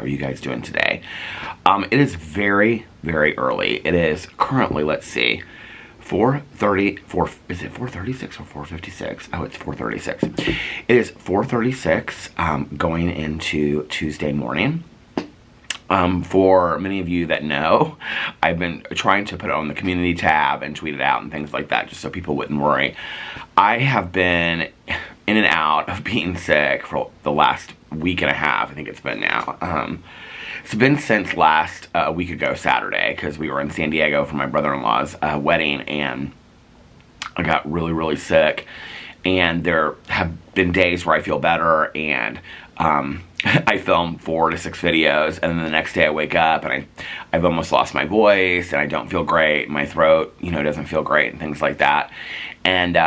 are you guys doing today? It is very, very early. It is currently, let's see, 4:34. Is it 4:36 or 4:56? Oh, it's 4:36. It is 4:36, going into Tuesday morning. For many of you that know, I've been trying to put it on the community tab and tweet it out and things like that, just so people wouldn't worry. I have been in and out of being sick for the last week and a half. I think it's been now. It's been since last a week ago Saturday, because we were in San Diego for my brother-in-law's wedding, and I got really, really sick. And there have been days where I feel better, and I film 4 to 6 videos, and then the next day I wake up and I've almost lost my voice, and I don't feel great. My throat, you know, doesn't feel great and things like that. And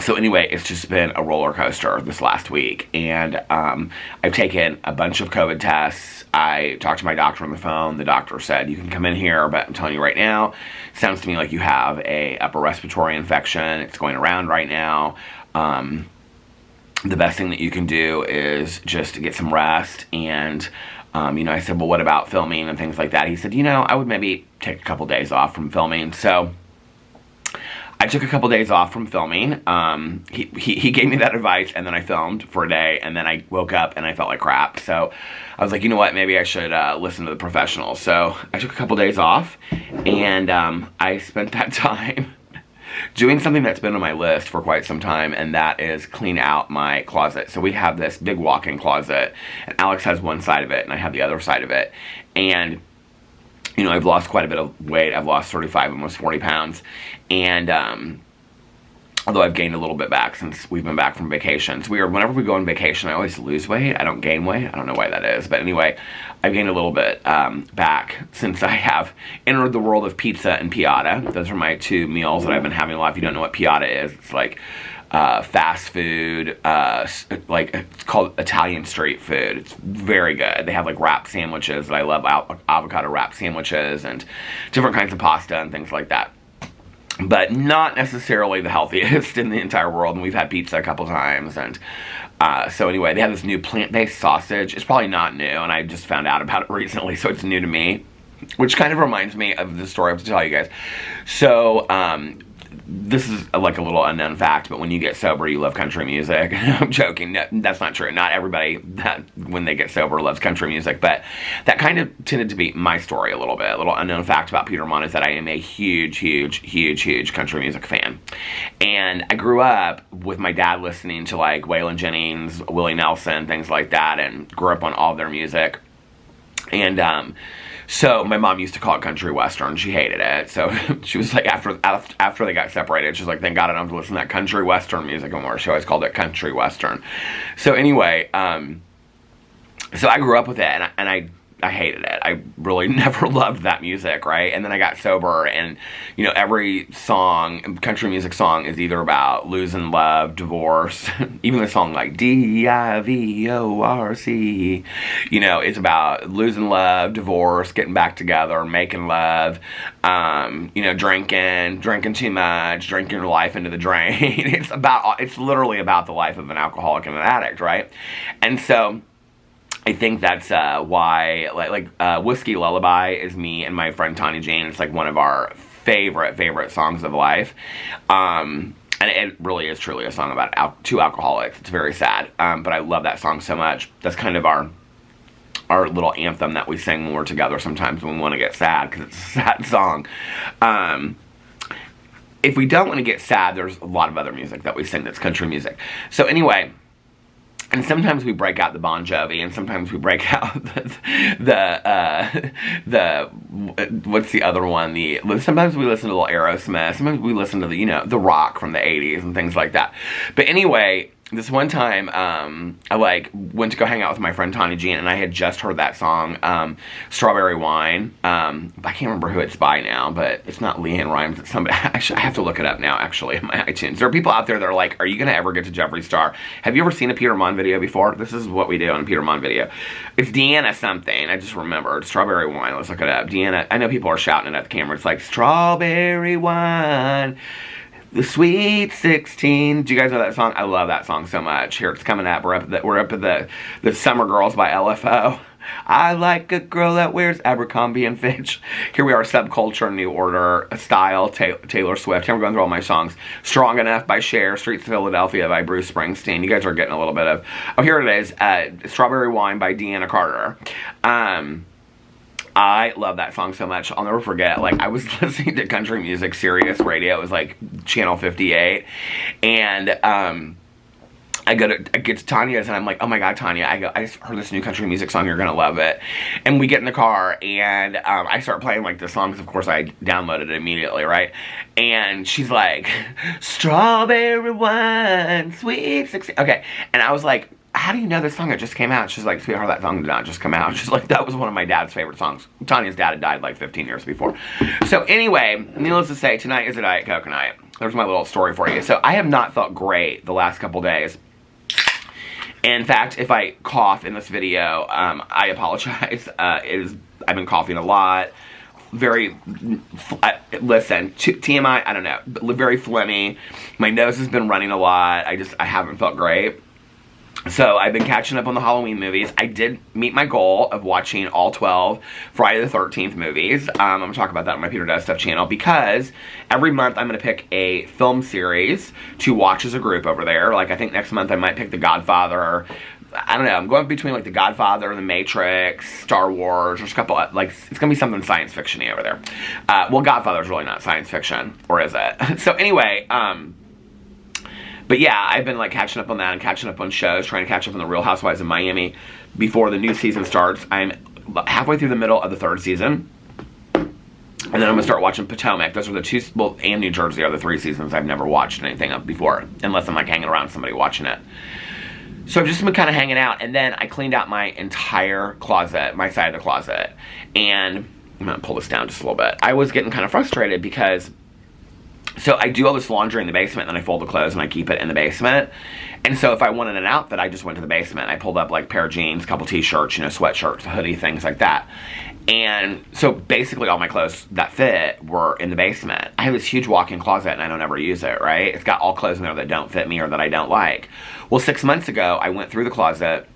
so anyway, it's just been a roller coaster this last week, and I've taken a bunch of COVID tests. I talked to my doctor on the phone. The doctor said, you can come in here, but I'm telling you right now, it sounds to me like you have a upper respiratory infection. It's going around right now. The best thing that you can do is just get some rest. And you know, I said, well, what about filming and things like that? He said, you know, I would maybe take a couple days off from filming. So I took a couple days off from filming. He gave me that advice, and then I filmed for a day, and then I woke up and I felt like crap. So I was like, you know what, maybe I should listen to the professionals. So I took a couple days off, and I spent that time doing something that's been on my list for quite some time, and that is clean out my closet. So we have this big walk-in closet, and Alex has one side of it, and I have the other side of it. And you know, I've lost quite a bit of weight. I've lost 35, almost 40 pounds. And although I've gained a little bit back since we've been back from vacation. It's weird. Whenever we go on vacation, I always lose weight. I don't gain weight. I don't know why that is. But anyway, I've gained a little bit back since I have entered the world of pizza and piata. Those are my 2 meals that I've been having a lot. If you don't know what piata is, it's like fast food, like it's called Italian street food. It's very good. They have like wrap sandwiches that I love, avocado wrap sandwiches, and different kinds of pasta and things like that. But not necessarily the healthiest in the entire world, and we've had pizza a couple times. And so anyway, they have this new plant-based sausage. It's probably not new, and I just found out about it recently, so it's new to me, which kind of reminds me of the story I have to tell you guys. So this is like a little unknown fact, but when you get sober, you love country music. I'm joking. No, that's not true. Not everybody that when they get sober loves country music, but that kind of tended to be my story a little bit. A little unknown fact about Peter Monn is that I am a huge, huge, huge, huge country music fan. And I grew up with my dad listening to like Waylon Jennings, Willie Nelson, things like that, and grew up on all of their music. And so my mom used to call it country western. She hated it. So she was like, after they got separated, she's like, thank God I don't have to listen to that country western music anymore. She always called it country western. So anyway, so I grew up with it, and I hated it. I really never loved that music, right? And then I got sober, and you know, every song, country music song, is either about losing love, divorce. Even the song like D-I-V-O-R-C, you know, it's about losing love, divorce, getting back together, making love, you know, drinking too much, drinking your life into the drain. It's literally about the life of an alcoholic and an addict, right? And so I think that's why, Whiskey Lullaby is me and my friend Tanya Jane. It's like one of our favorite songs of life. And it really is truly a song about 2 alcoholics. It's very sad, but I love that song so much. That's kind of our little anthem that we sing when we're together sometimes when we want to get sad, because it's a sad song. If we don't want to get sad, there's a lot of other music that we sing that's country music. So anyway, and sometimes we break out the Bon Jovi, and sometimes we break out the what's the other one? Sometimes we listen to a little Aerosmith. Sometimes we listen to the rock from the 80s and things like that. But anyway, this one time, I went to go hang out with my friend Tanya Jean, and I had just heard that song, Strawberry Wine. I can't remember who it's by now, but it's not Leanne Rimes. It's somebody. Actually, I have to look it up now, actually, in my iTunes. There are people out there that are like, are you going to ever get to Jeffree Star? Have you ever seen a Peter Monn video before? This is what we do on a Peter Monn video. It's Deanna something. I just remembered. Strawberry Wine. Let's look it up. Deanna. I know people are shouting it at the camera. It's like, Strawberry Wine. The Sweet 16. Do you guys know that song? I love that song so much. Here, it's coming up. We're up at the Summer Girls by LFO. I like a girl that wears Abercrombie and Fitch. Here we are, Subculture, New Order, Style, Taylor Swift. Here we're going through all my songs. Strong Enough by Cher, Streets of Philadelphia by Bruce Springsteen. You guys are getting a little bit of... Oh, here it is. Strawberry Wine by Deanna Carter. I love that song so much. I'll never forget, like, I was listening to country music, Sirius Radio. It was, like, Channel 58. And, I get to Tanya's, and I'm like, oh my god, Tanya, I heard this new country music song, you're gonna love it. And we get in the car, and I start playing, like, the songs. Of course, I downloaded it immediately, right? And she's like, Strawberry Wine, Sweet 16. Okay, and I was like, how do you know this song? It just came out. She's like, sweetheart, that song did not just come out. She's like, that was one of my dad's favorite songs. Tanya's dad had died like 15 years before. So anyway, needless to say, tonight is a Diet Coke night. There's my little story for you. So I have not felt great the last couple days. In fact, if I cough in this video, I apologize. I've been coughing a lot. Listen, TMI, I don't know, very phlegmy. My nose has been running a lot. I haven't felt great. So I've been catching up on the Halloween movies. I did meet my goal of watching all 12 Friday the 13th movies. I'm going to talk about that on my Peter Does Stuff channel, because every month I'm going to pick a film series to watch as a group over there. Like, I think next month I might pick The Godfather. I don't know. I'm going between, like, The Godfather, The Matrix, Star Wars. There's a couple, like, it's going to be something science fiction-y over there. Well, Godfather's really not science fiction, or is it? So anyway, but yeah, I've been, like, catching up on that and catching up on shows, trying to catch up on The Real Housewives of Miami before the new season starts. I'm halfway through the middle of the 3rd season. And then I'm going to start watching Potomac. Those are the 2, well, and New Jersey are the 3 seasons I've never watched anything of before, unless I'm, like, hanging around somebody watching it. So I've just been kind of hanging out, and then I cleaned out my entire closet, my side of the closet. And I'm going to pull this down just a little bit. I was getting kind of frustrated because... So I do all this laundry in the basement, and then I fold the clothes and I keep it in the basement. And so if I wanted an outfit, I just went to the basement. I pulled up, like, a pair of jeans, a couple t-shirts, you know, sweatshirts, a hoodie, things like that. And so basically all my clothes that fit were in the basement. I have this huge walk-in closet, and I don't ever use it, right? It's got all clothes in there that don't fit me or that I don't like. Well, 6 months ago, I went through the closet,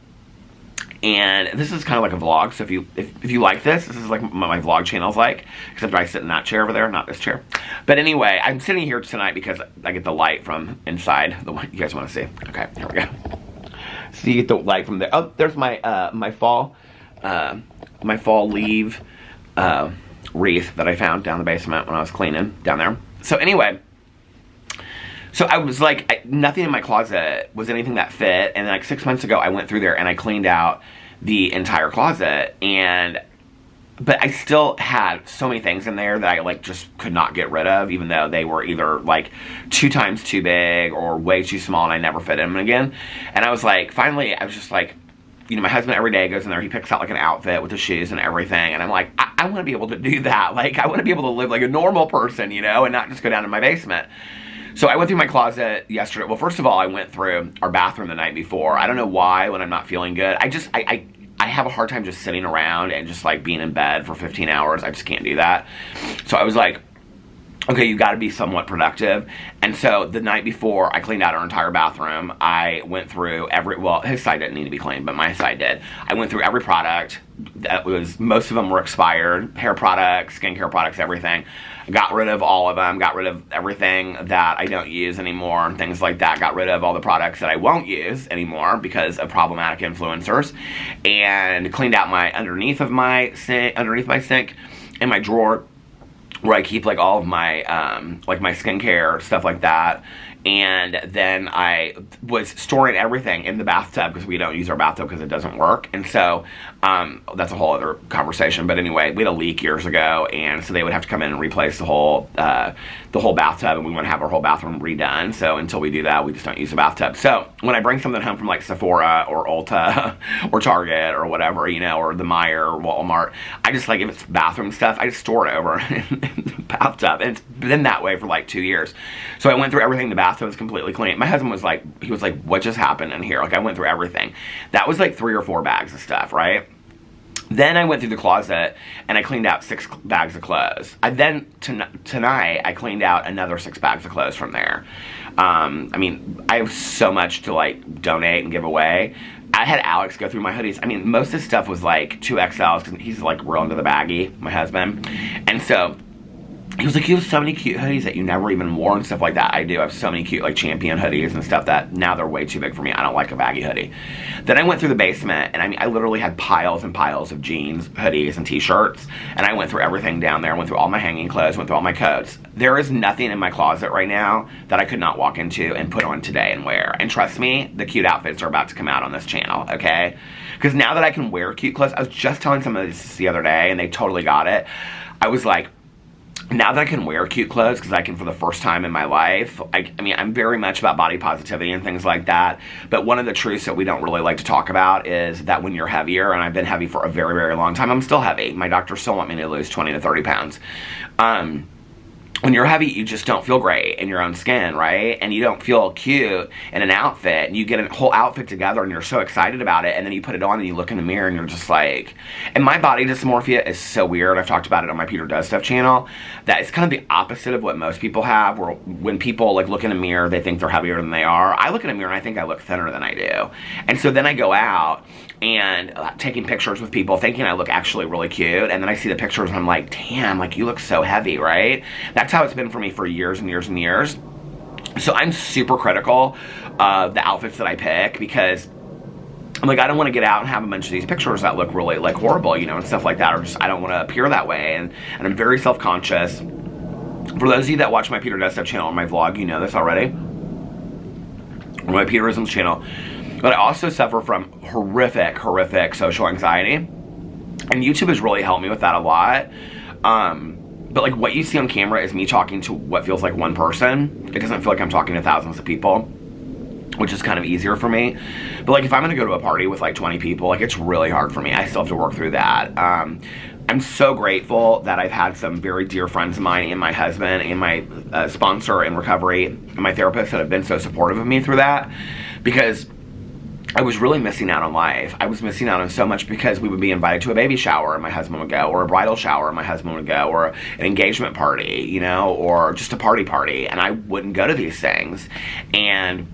and this is kind of like a vlog, so if you like this is like my vlog channel's like, except I sit in that chair over there, not this chair. But anyway, I'm sitting here tonight because I get the light from inside, the one you guys want to see. Okay, here we go. So you get the light from there. Oh, there's my my fall leaf wreath that I found down the basement when I was cleaning down there. So anyway, so I was like, nothing in my closet was anything that fit, and like 6 months ago I went through there and I cleaned out the entire closet, but I still had so many things in there that I, like, just could not get rid of, even though they were either, like, 2 times too big or way too small, and I never fit in them again. And I was like, finally, I was just like, you know, my husband every day goes in there, he picks out, like, an outfit with the shoes and everything, and I'm like, I want to be able to do that. Like, I want to be able to live like a normal person, you know, and not just go down to my basement. So I went through my closet yesterday. Well, first of all, I went through our bathroom the night before. I don't know why when I'm not feeling good. I have a hard time just sitting around and just, like, being in bed for 15 hours. I just can't do that. So I was like, okay, you got to be somewhat productive. And so the night before, I cleaned out our entire bathroom. I went through well, his side didn't need to be cleaned, but my side did. I went through every product. Most of them were expired. Hair products, skincare products, everything. Got rid of all of them. Got rid of everything that I don't use anymore and things like that. Got rid of all the products that I won't use anymore because of problematic influencers. And cleaned out underneath my sink and my drawer where I keep, like, all of my like my skincare, stuff like that. And then I was storing everything in the bathtub because we don't use our bathtub because it doesn't work. And so that's a whole other conversation. But anyway, we had a leak years ago, and so they would have to come in and replace the whole bathtub, and we want to have our whole bathroom redone. So until we do that, we just don't use the bathtub. So when I bring something home from, like, Sephora or Ulta or Target or whatever, you know, or the Meijer or Walmart, I just, like, if it's bathroom stuff, I just store it over in the bathtub. And it's been that way for, like, 2 years. So I went through everything in the bathtub. Was completely clean. My husband was like, what just happened in here? Like, I went through everything. That was like 3 or 4 bags of stuff, right? Then I went through the closet and I cleaned out 6 bags of clothes. Tonight I cleaned out another 6 bags of clothes from there. I mean, I have so much to like donate and give away. I had Alex go through my hoodies. I mean, most of this stuff was like 2XLs because he's like real into the baggy, my husband. And so he was like, you have so many cute hoodies that you never even wore and stuff like that. I do. I have so many cute like Champion hoodies and stuff that now they're way too big for me. I don't like a baggy hoodie. Then I went through the basement and I mean, I literally had piles and piles of jeans, hoodies, and t-shirts. And I went through everything down there. I went through all my hanging clothes, went through all my coats. There is nothing in my closet right now that I could not walk into and put on today and wear. And trust me, the cute outfits are about to come out on this channel, okay? Because now that I can wear cute clothes, I was just telling somebody this the other day and they totally got it. I was like, now that I can wear cute clothes, because I can for the first time in my life, I mean, I'm very much about body positivity and things like that, but one of the truths that we don't really like to talk about is that when you're heavier, and I've been heavy for a very, very long time, I'm still heavy. My doctors still want me to lose 20 to 30 pounds. When you're heavy, you just don't feel great in your own skin, right? And you don't feel cute in an outfit. And you get a whole outfit together and you're so excited about it. And then you put it on and you look in the mirror and you're just like... And my body dysmorphia is so weird. I've talked about it on my Peter Does Stuff channel. That it's kind of the opposite of what most people have. Where when people like look in a mirror, they think they're heavier than they are. I look in a mirror and I think I look thinner than I do. And so then I go out and taking pictures with people thinking I look actually really cute, and then I see the pictures and I'm like, damn, like you look so heavy, right? That's how it's been for me for years and years and years. So I'm super critical of the outfits that I pick because I'm like, I don't want to get out and have a bunch of these pictures that look really like horrible, you know, and stuff like that, or just I don't want to appear that way, and I'm very self-conscious. For those of you that watch my Peter Does Stuff channel or my vlog, you know this already, or my Peterisms channel. But I also suffer from horrific social anxiety. And YouTube has really helped me with that a lot. But like what you see on camera is me talking to what feels like one person. It doesn't feel like I'm talking to thousands of people, which is kind of easier for me. But like if I'm gonna go to a party with like 20 people, like it's really hard for me. I still have to work through that. I'm so grateful that I've had some very dear friends of mine and my husband and my sponsor in recovery and my therapist that have been so supportive of me through that, because I was really missing out on life. I was missing out on so much because we would be invited to a baby shower and my husband would go, or a bridal shower and my husband would go, or an engagement party, you know, or just a party, and I wouldn't go to these things. And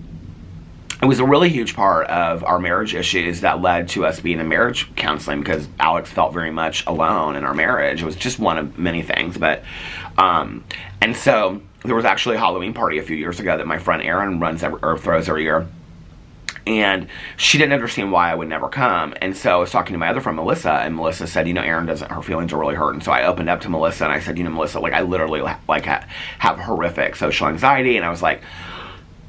it was a really huge part of our marriage issues that led to us being in marriage counseling, because Alex felt very much alone in our marriage. It was just one of many things, but and so there was actually a Halloween party a few years ago that my friend Erin throws every year. And she didn't understand why I would never come. And so I was talking to my other friend, Melissa, and Melissa said, you know, Erin doesn't, her feelings are really hurt. And so I opened up to Melissa and I said, you know, Melissa, like I literally like have horrific social anxiety. And I was like,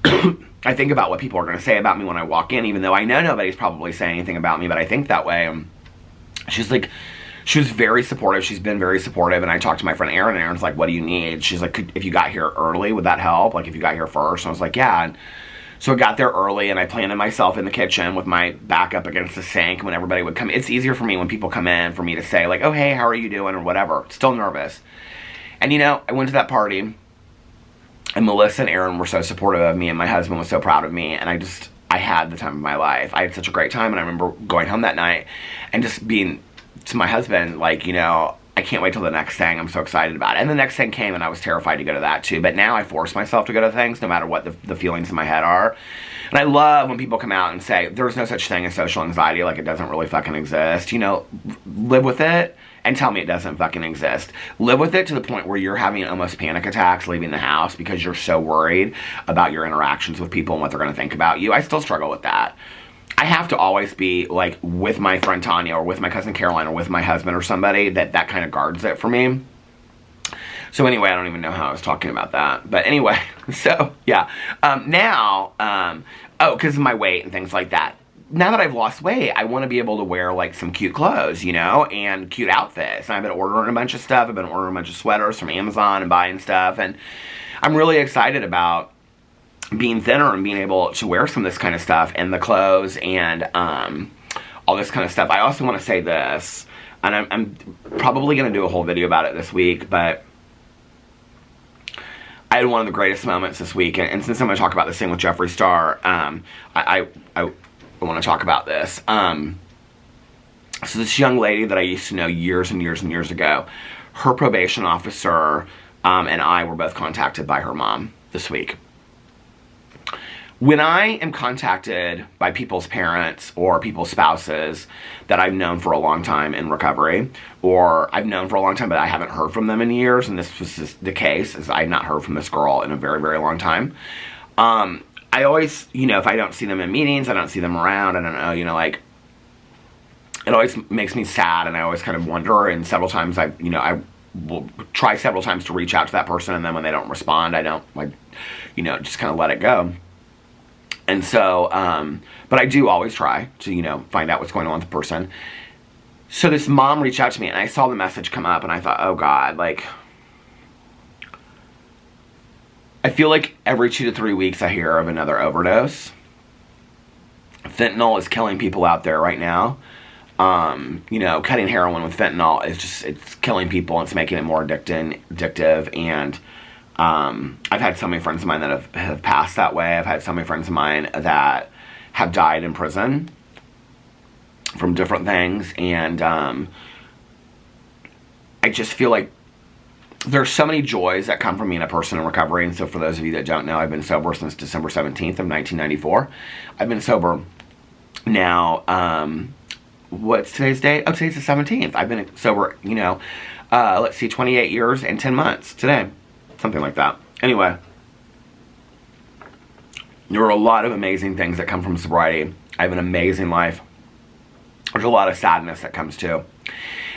I think about what people are going to say about me when I walk in, even though I know nobody's probably saying anything about me, but I think that way. And she's like, she was very supportive. She's been very supportive. And I talked to my friend Erin, and Erin's like, what do you need? She's like, if you got here early, would that help? Like if you got here first? And I was like, yeah. And so I got there early and I planted myself in the kitchen with my back up against the sink when everybody would come. It's easier for me when people come in for me to say like, oh, hey, how are you doing, or whatever. Still nervous. And you know, I went to that party and Melissa and Erin were so supportive of me and my husband was so proud of me, and I had the time of my life. I had such a great time, and I remember going home that night and just being to my husband like, you know, I can't wait till the next thing. I'm so excited about it. And the next thing came and I was terrified to go to that too. But now I force myself to go to things no matter what the feelings in my head are. And I love when people come out and say, there's no such thing as social anxiety, like it doesn't really fucking exist. You know, live with it and tell me it doesn't fucking exist. Live with it to the point where you're having almost panic attacks leaving the house because you're so worried about your interactions with people and what they're going to think about you. I still struggle with that. I have to always be like with my friend Tanya or with my cousin Caroline or with my husband or somebody that kind of guards it for me. So anyway, I don't even know how I was talking about that. But anyway, so yeah. Because of my weight and things like that. Now that I've lost weight, I want to be able to wear like some cute clothes, you know, and cute outfits. And I've been ordering a bunch of stuff. I've been ordering a bunch of sweaters from Amazon and buying stuff. And I'm really excited about being thinner and being able to wear some of this kind of stuff and the clothes and all this kind of stuff. I also want to say this, and I'm probably going to do a whole video about it this week, but I had one of the greatest moments this week, and since I'm going to talk about this thing with Jeffree Star, I want to talk about this. So this young lady that I used to know years and years and years ago, her probation officer and I were both contacted by her mom this week. When I am contacted by people's parents or people's spouses that I've known for a long time in recovery, or I've known for a long time but I haven't heard from them in years, and this was the case, is I had not heard from this girl in a very, very long time. I always, if I don't see them in meetings, I don't see them around, I don't know, like, it always makes me sad, and I always kind of wonder, and several times I will try several times to reach out to that person, and then when they don't respond, I don't, like, just kind of let it go. And so, but I do always try to, find out what's going on with the person. So this mom reached out to me, and I saw the message come up, and I thought, oh God, like, I feel like every 2 to 3 weeks I hear of another overdose. Fentanyl is killing people out there right now. Cutting heroin with fentanyl is it's killing people, and it's making it more addictive, and I've had so many friends of mine that have passed that way. I've had so many friends of mine that have died in prison from different things, and I just feel like there's so many joys that come from being a person in recovery. And so for those of you that don't know, I've been sober since December 17th of 1994. I've been sober now, what's today's date? Oh, today's the 17th. I've been sober, let's see, 28 years and 10 months today. Something like that. Anyway, there are a lot of amazing things that come from sobriety. I have an amazing life. There's a lot of sadness that comes too.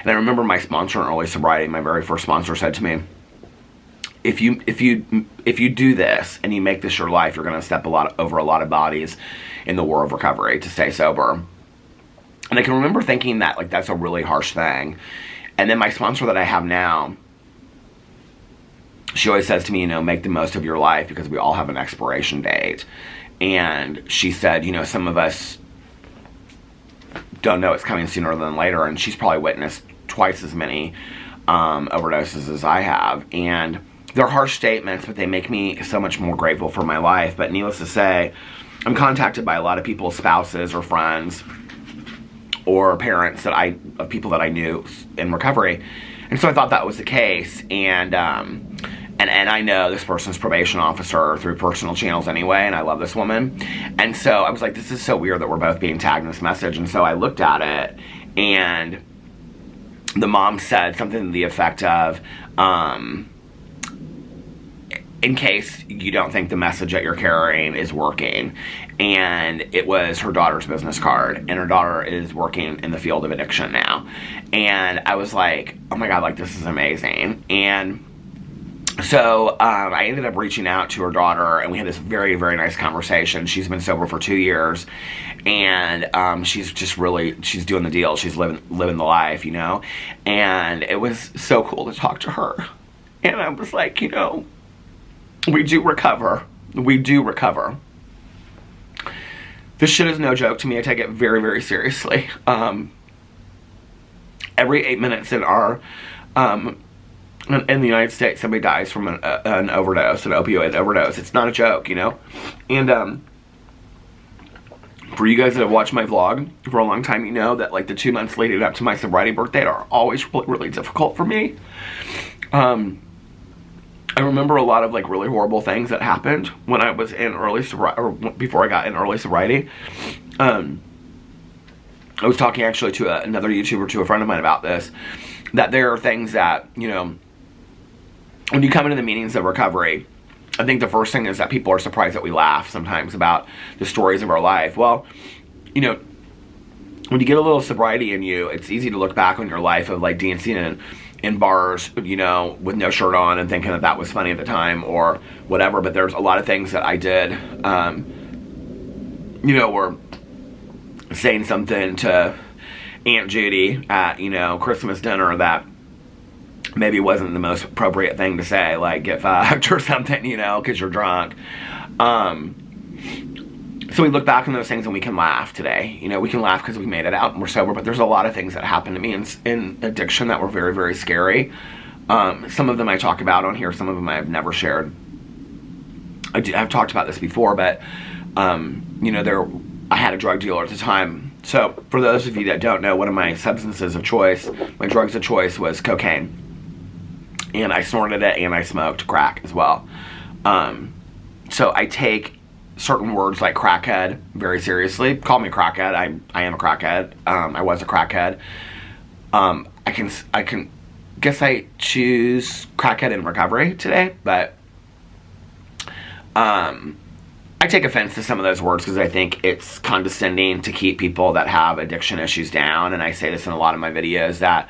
And I remember my sponsor in early sobriety, my very first sponsor, said to me, if you do this and you make this your life, you're going to step over a lot of bodies in the war of recovery to stay sober. And I can remember thinking that, like, that's a really harsh thing. And then my sponsor that I have now, she always says to me, make the most of your life, because we all have an expiration date. And she said, some of us don't know it's coming sooner than later, and she's probably witnessed twice as many overdoses as I have. And they're harsh statements, but they make me so much more grateful for my life. But needless to say, I'm contacted by a lot of people's spouses or friends or parents of people that I knew in recovery. And so I thought that was the case, and I know this person's probation officer through personal channels anyway, and I love this woman. And so I was like, this is so weird that we're both being tagged in this message. And so I looked at it, and the mom said something to the effect of, in case you don't think the message that you're carrying is working. And it was her daughter's business card, and her daughter is working in the field of addiction now. And I was like, oh my God, like, this is amazing. And so I ended up reaching out to her daughter, and we had this very, very nice conversation. She's been sober for 2 years, and she's doing the deal. She's living the life, and it was so cool to talk to her. And I was like, we do recover. We do recover. This shit is no joke to me. I take it very, very seriously. Every 8 minutes in the United States, somebody dies from an overdose, an opioid overdose. It's not a joke, And for you guys that have watched my vlog for a long time, you know that, like, the 2 months leading up to my sobriety birthday are always really, really difficult for me. I remember a lot of, like, really horrible things that happened when I was in early sobriety, or before I got in early sobriety. I was talking actually to another YouTuber, to a friend of mine, about this, that there are things that, when you come into the meetings of recovery, I think the first thing is that people are surprised that we laugh sometimes about the stories of our life. Well, when you get a little sobriety in you, it's easy to look back on your life of, like, dancing in bars, with no shirt on, and thinking that was funny at the time or whatever. But there's a lot of things that I did, or saying something to Aunt Judy at, Christmas dinner that maybe wasn't the most appropriate thing to say, like, get fucked or something, because you're drunk. So we look back on those things and we can laugh today. We can laugh because we made it out and we're sober, but there's a lot of things that happened to me in addiction that were very, very scary. Some of them I talk about on here, some of them I have never shared. I've talked about this before, but, I had a drug dealer at the time So, for those of you that don't know, one of my substances of choice, my drugs of choice was cocaine. And I snorted it and I smoked crack as well. So I take certain words like crackhead very seriously. Call me crackhead. I am a crackhead. I was a crackhead. I can guess I choose crackhead in recovery today, but I take offense to some of those words because I think it's condescending to keep people that have addiction issues down. And I say this in a lot of my videos, that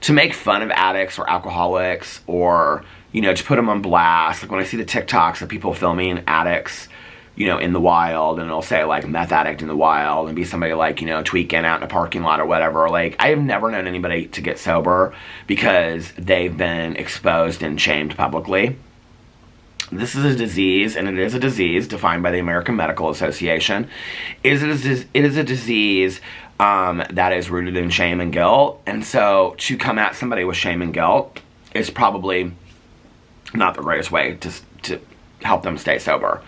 to make fun of addicts or alcoholics, or, you know, to put them on blast. Like when I see the TikToks of people filming addicts, you know, in the wild, and it'll say like meth addict in the wild, and be somebody like, you know, tweaking out in a parking lot or whatever. Like, I have never known anybody to get sober because they've been exposed and shamed publicly. This is a disease, and it is a disease defined by the American Medical Association. It is a disease that is rooted in shame and guilt. And so to come at somebody with shame and guilt is probably not the greatest way to help them stay sober.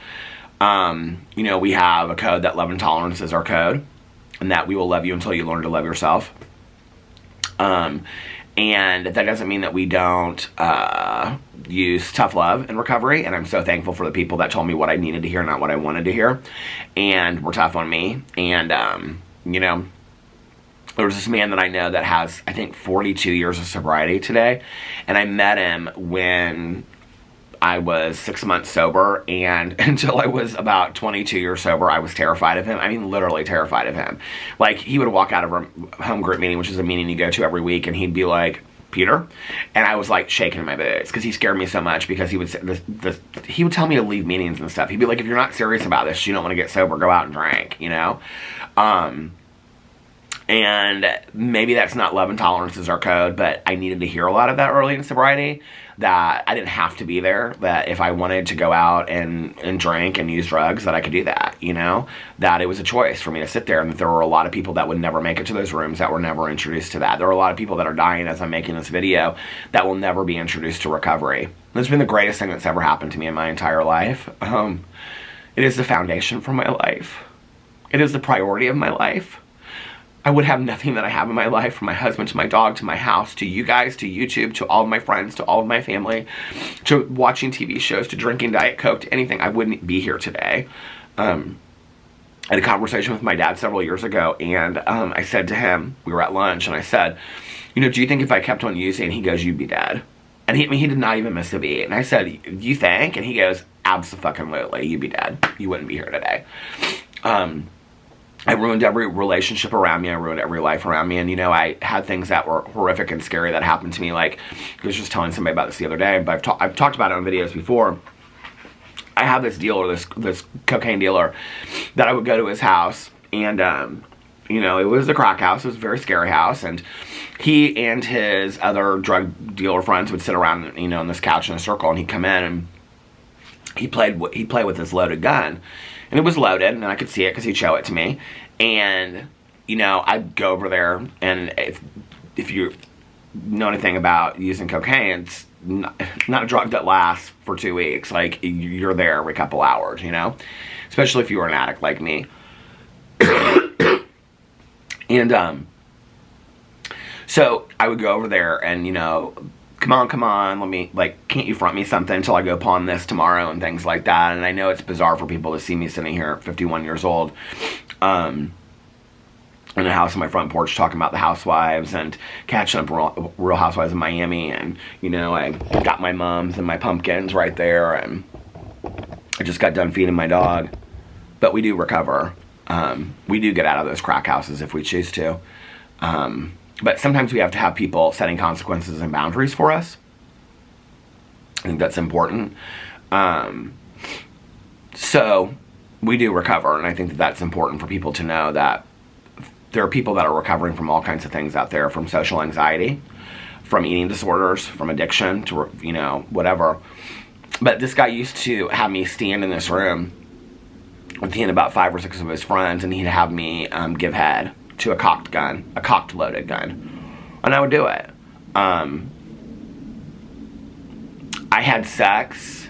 You know, we have a code that love and tolerance is our code, and that we will love you until you learn to love yourself. And that doesn't mean that we don't use tough love in recovery. And I'm so thankful for the people that told me what I needed to hear, not what I wanted to hear, and were tough on me. And, you know, there was this man that I know that has, I think, 42 years of sobriety today. And I met him when I was 6 months sober, and until I was about 22 years sober, I was terrified of him. I mean, literally terrified of him. Like, he would walk out of a home group meeting, which is a meeting you go to every week, and he'd be like, Peter? And I was like shaking in my boots because he scared me so much, because he would say he would tell me to leave meetings and stuff. He'd be like, if you're not serious about this, you don't want to get sober, go out and drink, you know? And maybe that's not love and tolerance is our code, but I needed to hear a lot of that early in sobriety, that I didn't have to be there, that if I wanted to go out and drink and use drugs, that I could do that, you know, that it was a choice for me to sit there, and that there were a lot of people that would never make it to those rooms, that were never introduced to that. There are a lot of people that are dying as I'm making this video that will never be introduced to recovery. It's been the greatest thing that's ever happened to me in my entire life. It is the foundation for my life. It is the priority of my life. I would have nothing that I have in my life, from my husband to my dog to my house to you guys to YouTube to all of my friends to all of my family to watching TV shows to drinking Diet Coke to anything. I wouldn't be here today. I had a conversation with my dad several years ago, and I said to him, we were at lunch, and I said, you know, do you think if I kept on using? And he goes, you'd be dead. And he did not even miss a beat. And I said, you think? And he goes, abso-fucking-lutely, you'd be dead. You wouldn't be here today. I ruined every relationship around me. I ruined every life around me. And, you know, I had things that were horrific and scary that happened to me. Like, I was just telling somebody about this the other day, but I've talked about it on videos before. I have this dealer, this cocaine dealer, that I would go to his house. And, you know, it was a crack house. It was a very scary house. And he and his other drug dealer friends would sit around, you know, on this couch in a circle. And he'd come in and he'd play with this loaded gun. And it was loaded, and I could see it because he'd show it to me. And, you know, I'd go over there, and if you know anything about using cocaine, it's not a drug that lasts for 2 weeks. Like, you're there every couple hours, you know? Especially if you were an addict like me. And, so I would go over there and, you know, come on, let me, like, can't you front me something until I go pawn this tomorrow and things like that. And I know it's bizarre for people to see me sitting here at 51 years old in a house on my front porch talking about the housewives and catching up Real Housewives of Miami. And, you know, I got my mums and my pumpkins right there, and I just got done feeding my dog. But we do recover. We do get out of those crack houses if we choose to. But sometimes we have to have people setting consequences and boundaries for us. I think that's important. So we do recover, and I think that that's important for people to know, that there are people that are recovering from all kinds of things out there, from social anxiety, from eating disorders, from addiction to, you know, whatever. But this guy used to have me stand in this room with he and about 5 or 6 of his friends, and he'd have me give head to a cocked loaded gun, and I would do it. I had sex.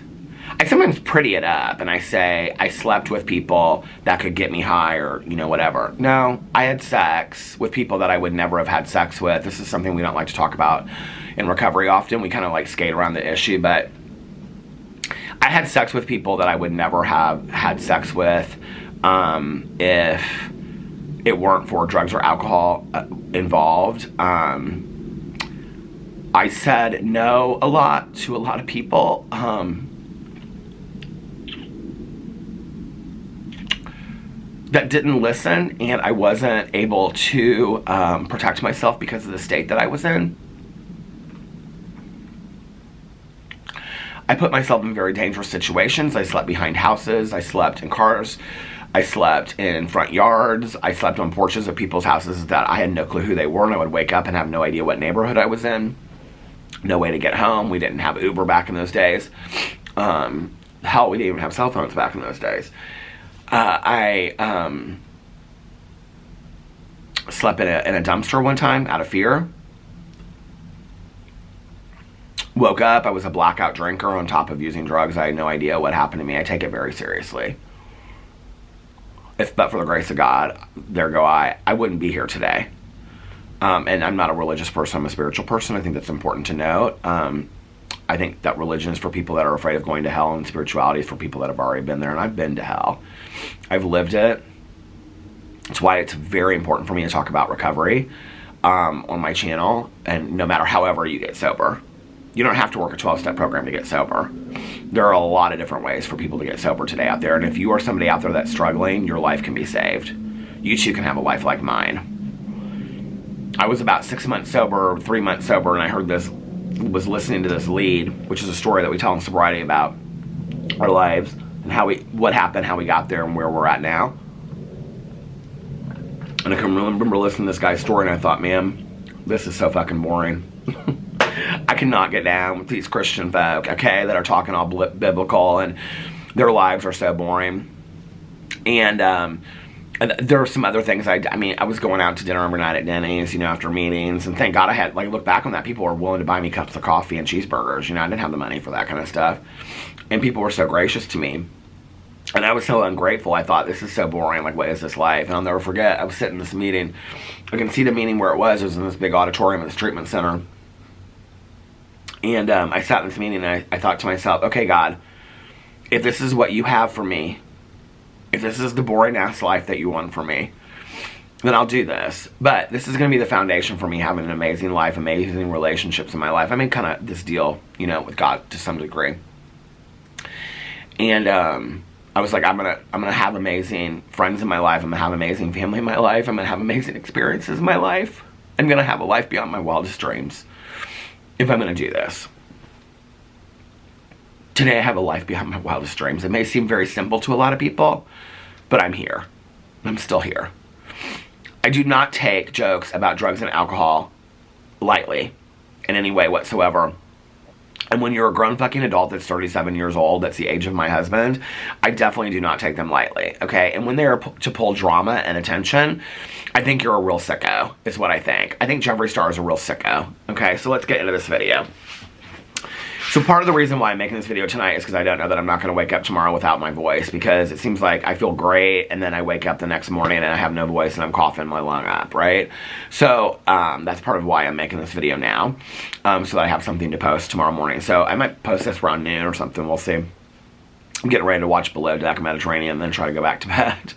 I sometimes pretty it up and I say I slept with people that could get me high or, you know, whatever. No, I had sex with people that I would never have had sex with. This is something we don't like to talk about in recovery often. We kind of like skate around the issue, but I had sex with people that I would never have had sex with if it weren't for drugs or alcohol involved. I said no a lot to a lot of people. That didn't listen, and I wasn't able to protect myself because of the state that I was in. I put myself in very dangerous situations. I slept behind houses. I slept in cars. I slept in front yards. I slept on porches of people's houses that I had no clue who they were, and I would wake up and have no idea what neighborhood I was in. No way to get home. We didn't have Uber back in those days. Hell, we didn't even have cell phones back in those days. I slept in a dumpster one time out of fear. Woke up, I was a blackout drinker on top of using drugs. I had no idea what happened to me. I take it very seriously. If but for the grace of God, there go I wouldn't be here today. And I'm not a religious person, I'm a spiritual person. I think that's important to note. I think that religion is for people that are afraid of going to hell, and spirituality is for people that have already been there, and I've been to hell. I've lived it. That's why it's very important for me to talk about recovery on my channel, and no matter however you get sober. You don't have to work a 12-step program to get sober. There are a lot of different ways for people to get sober today out there, and if you are somebody out there that's struggling, your life can be saved. You too can have a life like mine. I was about 6 months sober, 3 months sober, and I heard this, was listening to this lead, which is a story that we tell in sobriety about our lives and what happened, how we got there, and where we're at now. And I can remember listening to this guy's story, and I thought, man, this is so fucking boring. I cannot get down with these Christian folk, okay, that are talking all biblical, and their lives are so boring. And there are some other things. I mean, I was going out to dinner every night at Denny's, you know, after meetings, and thank God I had, like, look back on that, people were willing to buy me cups of coffee and cheeseburgers. You know, I didn't have the money for that kind of stuff, and people were so gracious to me. And I was so ungrateful. I thought, this is so boring. Like, what is this life? And I'll never forget, I was sitting in this meeting. I can see the meeting where it was. It was in this big auditorium at this treatment center. And I sat in this meeting, and I thought to myself, okay, God, if this is what you have for me, if this is the boring-ass life that you want for me, then I'll do this. But this is going to be the foundation for me having an amazing life, amazing relationships in my life. I mean, kind of this deal, you know, with God to some degree. And I was like, I'm gonna have amazing friends in my life. I'm gonna have amazing family in my life. I'm gonna have amazing experiences in my life. I'm gonna have a life beyond my wildest dreams if I'm gonna do this. Today I have a life beyond my wildest dreams. It may seem very simple to a lot of people, but I'm here. I'm still here. I do not take jokes about drugs and alcohol lightly in any way whatsoever. And when you're a grown fucking adult that's 37 years old, that's the age of my husband, I definitely do not take them lightly, okay? And when they're to pull drama and attention, I think you're a real sicko, is what I think. I think Jeffree Star is a real sicko, okay? So let's get into this video. So part of the reason why I'm making this video tonight is because I don't know that I'm not going to wake up tomorrow without my voice, because it seems like I feel great and then I wake up the next morning and I have no voice and I'm coughing my lung up, right? So that's part of why I'm making this video now, so that I have something to post tomorrow morning. So I might post this around noon or something, we'll see. I'm getting ready to watch Below Deck Mediterranean and then try to go back to bed.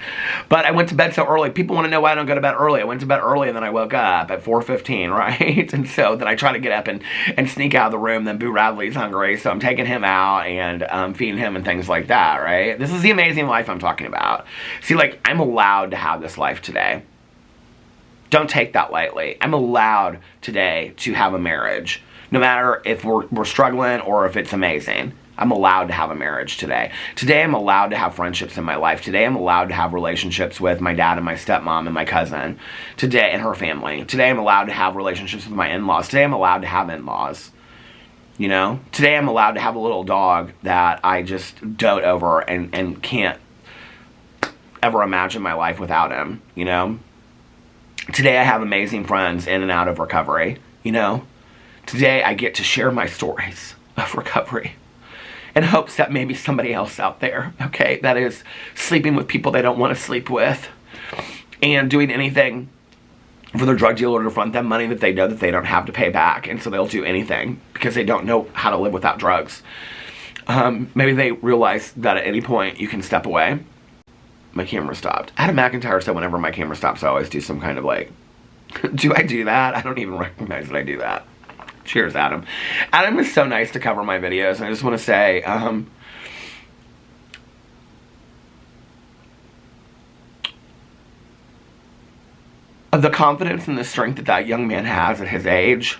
But I went to bed so early. People want to know why I don't go to bed early. I went to bed early and then I woke up at 4:15, right? And so then I try to get up and sneak out of the room. Then Boo Radley's hungry, so I'm taking him out and feeding him and things like that, right? This is the amazing life I'm talking about. See, like, I'm allowed to have this life today. Don't take that lightly. I'm allowed today to have a marriage. No matter if we're struggling or if it's amazing. I'm allowed to have a marriage today. Today I'm allowed to have friendships in my life. Today I'm allowed to have relationships with my dad and my stepmom and my cousin. Today, and her family. Today I'm allowed to have relationships with my in-laws. Today I'm allowed to have in-laws. You know? Today I'm allowed to have a little dog that I just dote over and can't ever imagine my life without him. You know? Today I have amazing friends in and out of recovery. You know? Today I get to share my stories of recovery. in hopes that maybe somebody else out there, okay, that is sleeping with people they don't want to sleep with and doing anything for their drug dealer to front them money that they know that they don't have to pay back, and so they'll do anything because they don't know how to live without drugs. Maybe they realize that at any point you can step away. My camera stopped. Adam McIntyre said whenever my camera stops, I always do some kind of like, do I do that? I don't even recognize that I do that. Cheers, Adam. Adam is so nice to cover my videos, and I just want to say, the confidence and the strength that that young man has at his age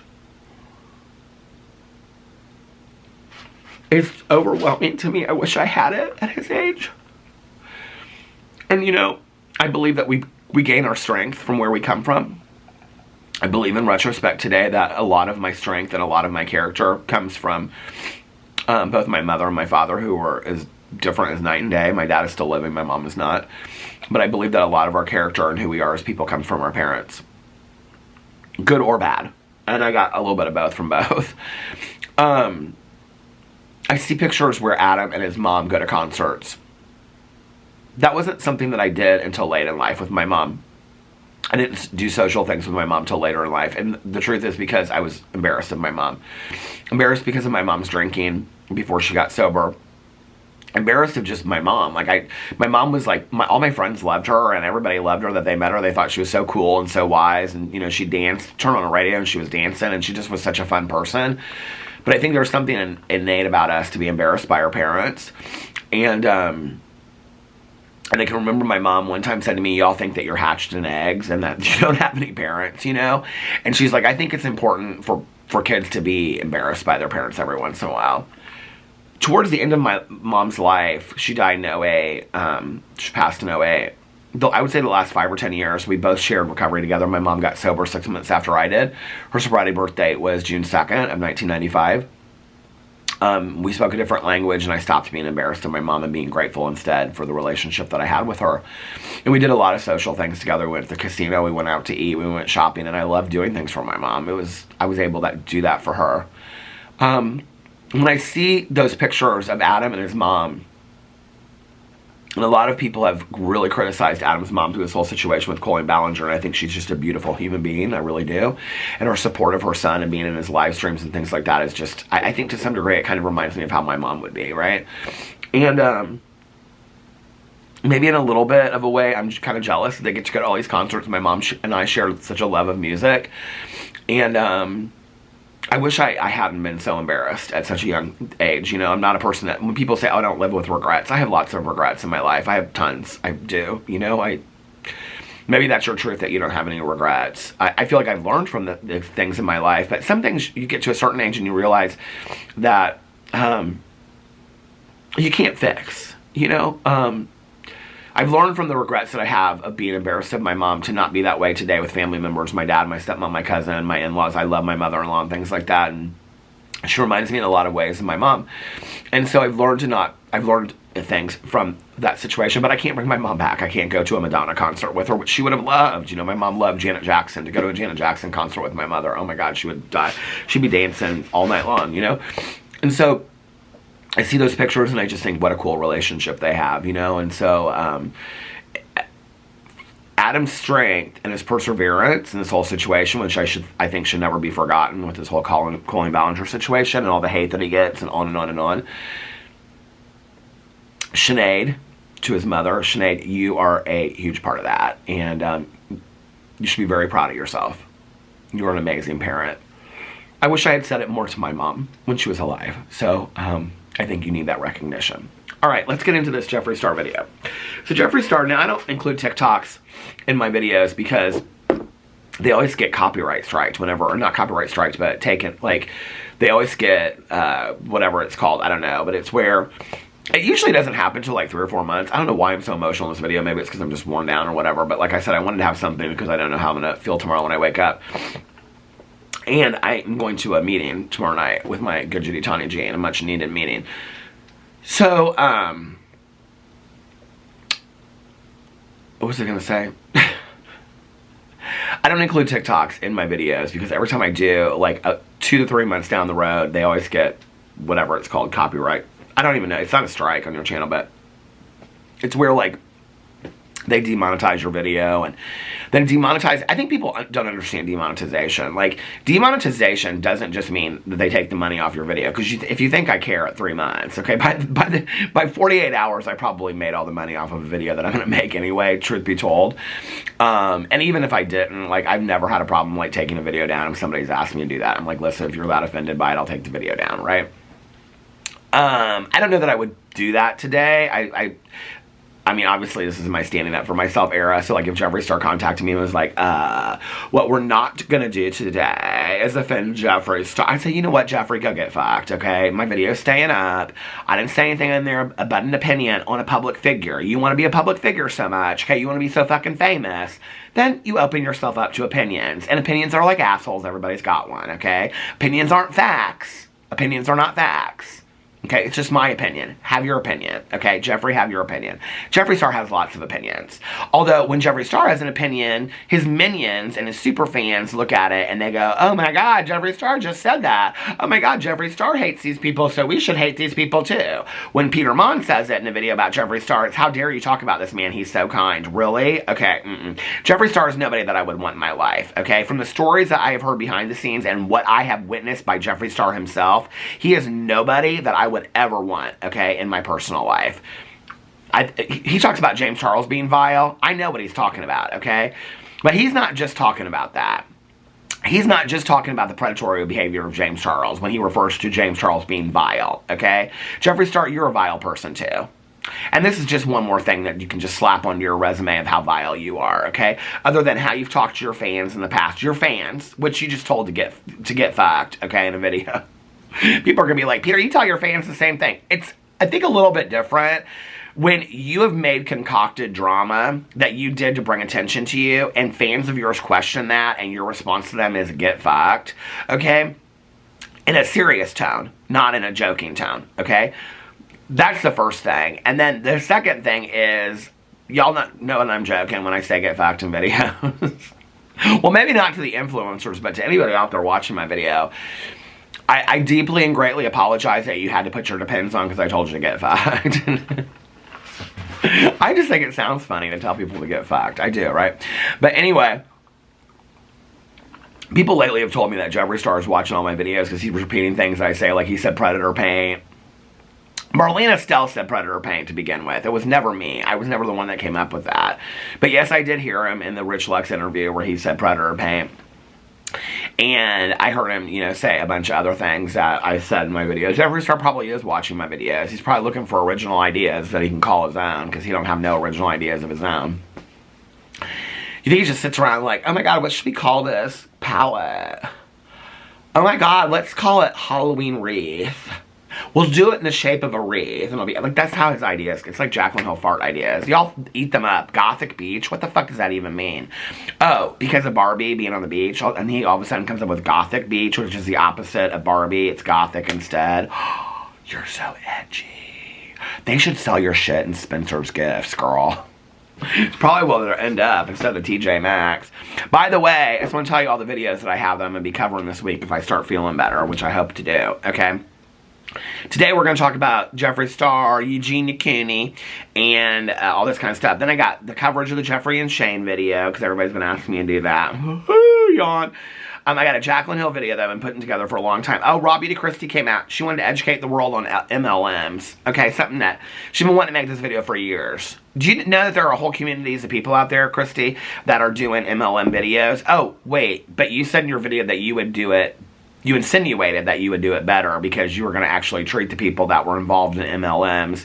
is overwhelming to me. I wish I had it at his age. And you know, I believe that we gain our strength from where we come from. I believe in retrospect today that a lot of my strength and a lot of my character comes from both my mother and my father, who were as different as night and day. My dad is still living, my mom is not. But I believe that a lot of our character and who we are as people comes from our parents. Good or bad. And I got a little bit of both from both. I see pictures where Adam and his mom go to concerts. That wasn't something that I did until late in life with my mom. I didn't do social things with my mom till later in life. And the truth is because I was embarrassed of my mom. Embarrassed because of my mom's drinking before she got sober. Embarrassed of just my mom. Like my mom was like, all my friends loved her and everybody loved her that they met her. They thought she was so cool and so wise. And you know, she danced, turned on the radio and she was dancing and she just was such a fun person. But I think there's something innate about us to be embarrassed by our parents. And I can remember my mom one time said to me, y'all think that you're hatched in eggs and that you don't have any parents, you know? And she's like, I think it's important for kids to be embarrassed by their parents every once in a while. Towards the end of my mom's life, she died in 08. She passed in 08. I would say the last 5 or 10 years, we both shared recovery together. My mom got sober 6 months after I did. Her sobriety birth date was June 2nd of 1995. We spoke a different language, and I stopped being embarrassed of my mom and being grateful instead for the relationship that I had with her. And we did a lot of social things together. We went to the casino, we went out to eat, we went shopping, and I loved doing things for my mom. I was able to do that for her. When I see those pictures of Adam and his mom, and a lot of people have really criticized Adam's mom through this whole situation with Colleen Ballinger, and I think she's just a beautiful human being, I really do. And her support of her son and being in his live streams and things like that is just, I think to some degree it kind of reminds me of how my mom would be, right? And maybe in a little bit of a way, I'm just kind of jealous that they get to go to all these concerts. My mom and I share such a love of music. And I wish I hadn't been so embarrassed at such a young age. You know, I'm not a person that, when people say, oh, I don't live with regrets, I have lots of regrets in my life. I have tons. I do. You know, maybe that's your truth, that you don't have any regrets. I feel like I've learned from the things in my life, but some things you get to a certain age and you realize that you can't fix, you know? I've learned from the regrets that I have of being embarrassed of my mom to not be that way today with family members, my dad, my stepmom, my cousin, my in-laws. I love my mother-in-law and things like that. And she reminds me in a lot of ways of my mom. And so I've learned things from that situation, but I can't bring my mom back. I can't go to a Madonna concert with her, which she would have loved. You know, my mom loved Janet Jackson. To go to a Janet Jackson concert with my mother, oh my God, she would die. She'd be dancing all night long, you know? And so I see those pictures and I just think what a cool relationship they have, you know? And so Adam's strength and his perseverance in this whole situation, which I think should never be forgotten with this whole Colleen Ballinger situation and all the hate that he gets and on and on and on. Sinead, to his mother, Sinead, you are a huge part of that. And you should be very proud of yourself. You're an amazing parent. I wish I had said it more to my mom when she was alive. So, I think you need that recognition. All right, let's get into this Jeffree Star video. So Jeffree Star, now I don't include TikToks in my videos because they always get copyright striked whenever, or not copyright striked, but taken, like, they always get, whatever it's called, I don't know, but it's where, it usually doesn't happen until like 3 or 4 months. I don't know why I'm so emotional in this video. Maybe it's because I'm just worn down or whatever, but like I said, I wanted to have something because I don't know how I'm gonna feel tomorrow when I wake up. And I'm going to a meeting tomorrow night with my good Judy Tanya Jane, a much needed meeting. So, what was I going to say? I don't include TikToks in my videos because every time I do, like 2 to 3 months down the road, they always get whatever it's called, copyright I don't even know. It's not a strike on your channel, but it's where, like, they demonetize your video and then demonetize. I think people don't understand demonetization. Like, demonetization doesn't just mean that they take the money off your video. Because if you think I care at 3 months, okay, by 48 hours, I probably made all the money off of a video that I'm going to make anyway, truth be told. And even if I didn't, like, I've never had a problem, like, taking a video down if somebody's asked me to do that. I'm like, listen, if you're that offended by it, I'll take the video down, right? I don't know that I would do that today. I mean, obviously, this is my standing up for myself era. So, like, if Jeffree Star contacted me and was like, what we're not going to do today is offend Jeffree Star. I'd say, you know what, Jeffree, go get fucked, okay? My video's staying up. I didn't say anything in there about an opinion on a public figure. You want to be a public figure so much, okay? You want to be so fucking famous. Then you open yourself up to opinions. And opinions are like assholes. Everybody's got one, okay? Opinions aren't facts. Opinions are not facts. Okay, it's just my opinion. Have your opinion. Okay, Jeffree, have your opinion. Jeffree Star has lots of opinions. Although, when Jeffree Star has an opinion, his minions and his super fans look at it and they go, oh my god, Jeffree Star just said that. Oh my god, Jeffree Star hates these people, so we should hate these people too. When Peter Monn says it in a video about Jeffree Star, it's how dare you talk about this man, he's so kind. Really? Okay, Jeffree Star is nobody that I would want in my life, okay? From the stories that I have heard behind the scenes and what I have witnessed by Jeffree Star himself, he is nobody that I would ever want, okay, in my personal life. He talks about James Charles being vile. I know what he's talking about, okay? But he's not just talking about that. He's not just talking about the predatory behavior of James Charles when he refers to James Charles being vile, okay? Jeffree Star, you're a vile person too. And this is just one more thing that you can just slap onto your resume of how vile you are, okay? Other than how you've talked to your fans in the past. Your fans, which you just told to get fucked, okay, in a video. People are going to be like, Peter, you tell your fans the same thing. It's, I think, a little bit different when you have made concocted drama that you did to bring attention to you, and fans of yours question that, and your response to them is get fucked, okay? In a serious tone, not in a joking tone, okay? That's the first thing. And then the second thing is, y'all not know that I'm joking when I say get fucked in videos. Well, maybe not to the influencers, but to anybody out there watching my video. I deeply and greatly apologize that you had to put your Depends on because I told you to get fucked. I just think it sounds funny to tell people to get fucked. I do, right? But anyway, people lately have told me that Jeffree Star is watching all my videos because he's repeating things I say, like he said predator paint. Marlena Stell said predator paint to begin with. It was never me. I was never the one that came up with that. But yes, I did hear him in the Rich Lux interview where he said predator paint. And I heard him, you know, say a bunch of other things that I said in my videos. Jeffree Star probably is watching my videos. He's probably looking for original ideas that he can call his own, because he don't have no original ideas of his own. You think he just sits around like, oh my god, what should we call this palette? Oh my god, let's call it Halloween wreath. We'll do it in the shape of a wreath, and it'll be like, that's how his ideas, it's like Jaclyn Hill fart ideas. Y'all eat them up. Gothic beach, what the fuck does that even mean? Oh, because of Barbie being on the beach, and he all of a sudden comes up with Gothic beach, which is the opposite of Barbie. It's Gothic instead. You're so edgy. They should sell your shit in Spencer's Gifts, girl. It's probably where they'll end up instead of TJ Maxx. By the way, I just want to tell you all the videos that I have that I'm going to be covering this week if I start feeling better, which I hope to do, okay? Today we're going to talk about Jeffree Star, Eugenia Cooney, and all this kind of stuff. Then I got the coverage of the Jeffree and Shane video, because everybody's been asking me to do that. Yawn. I got a Jaclyn Hill video that I've been putting together for a long time. Oh, Robbie DeChristie came out. She wanted to educate the world on MLMs. Okay, something that she's been wanting to make this video for years. Do you know that there are whole communities of people out there, Christy, that are doing MLM videos? Oh, wait, but you said in your video that you would do it. You insinuated that you would do it better because you were going to actually treat the people that were involved in MLMs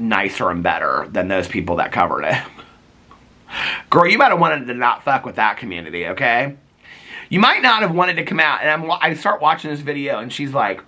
nicer and better than those people that covered it. Girl, you might have wanted to not fuck with that community, okay? You might not have wanted to come out, and I start watching this video, and she's like,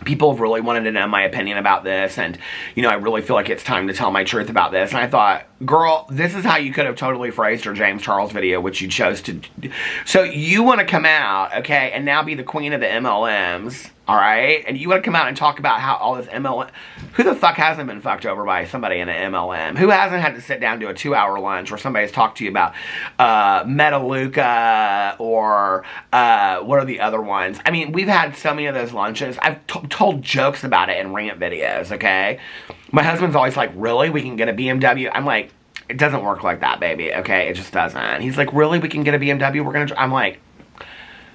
people have really wanted to know my opinion about this, and, you know, I really feel like it's time to tell my truth about this. And I thought, girl, this is how you could have totally phrased your James Charles video, which you chose to do. So you want to come out, okay, and now be the queen of the MLMs, all right? And you want to come out and talk about how all this MLM... Who the fuck hasn't been fucked over by somebody in an MLM? Who hasn't had to sit down to a 2-hour lunch where somebody's talked to you about Metallica or or what are the other ones? I mean, we've had so many of those lunches. I've told jokes about it in rant videos, okay? My husband's always like, really? We can get a BMW? I'm like, it doesn't work like that, baby, okay? It just doesn't. He's like, really? We can get a BMW? We're gonna... I'm like,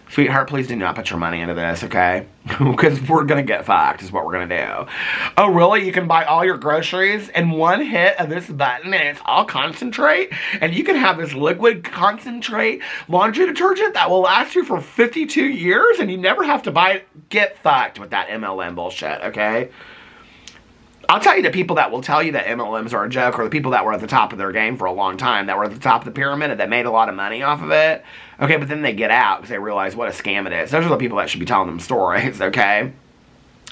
sweetheart, please do not put your money into this, okay? Because we're gonna get fucked is what we're gonna do. Oh, really? You can buy all your groceries in one hit of this button and it's all concentrate? And you can have this liquid concentrate laundry detergent that will last you for 52 years and you never have to buy it? Get fucked with that MLM bullshit, okay? I'll tell you the people that will tell you that MLMs are a joke are the people that were at the top of their game for a long time, that were at the top of the pyramid and that made a lot of money off of it. Okay, but then they get out because they realize what a scam it is. Those are the people that should be telling them stories, okay?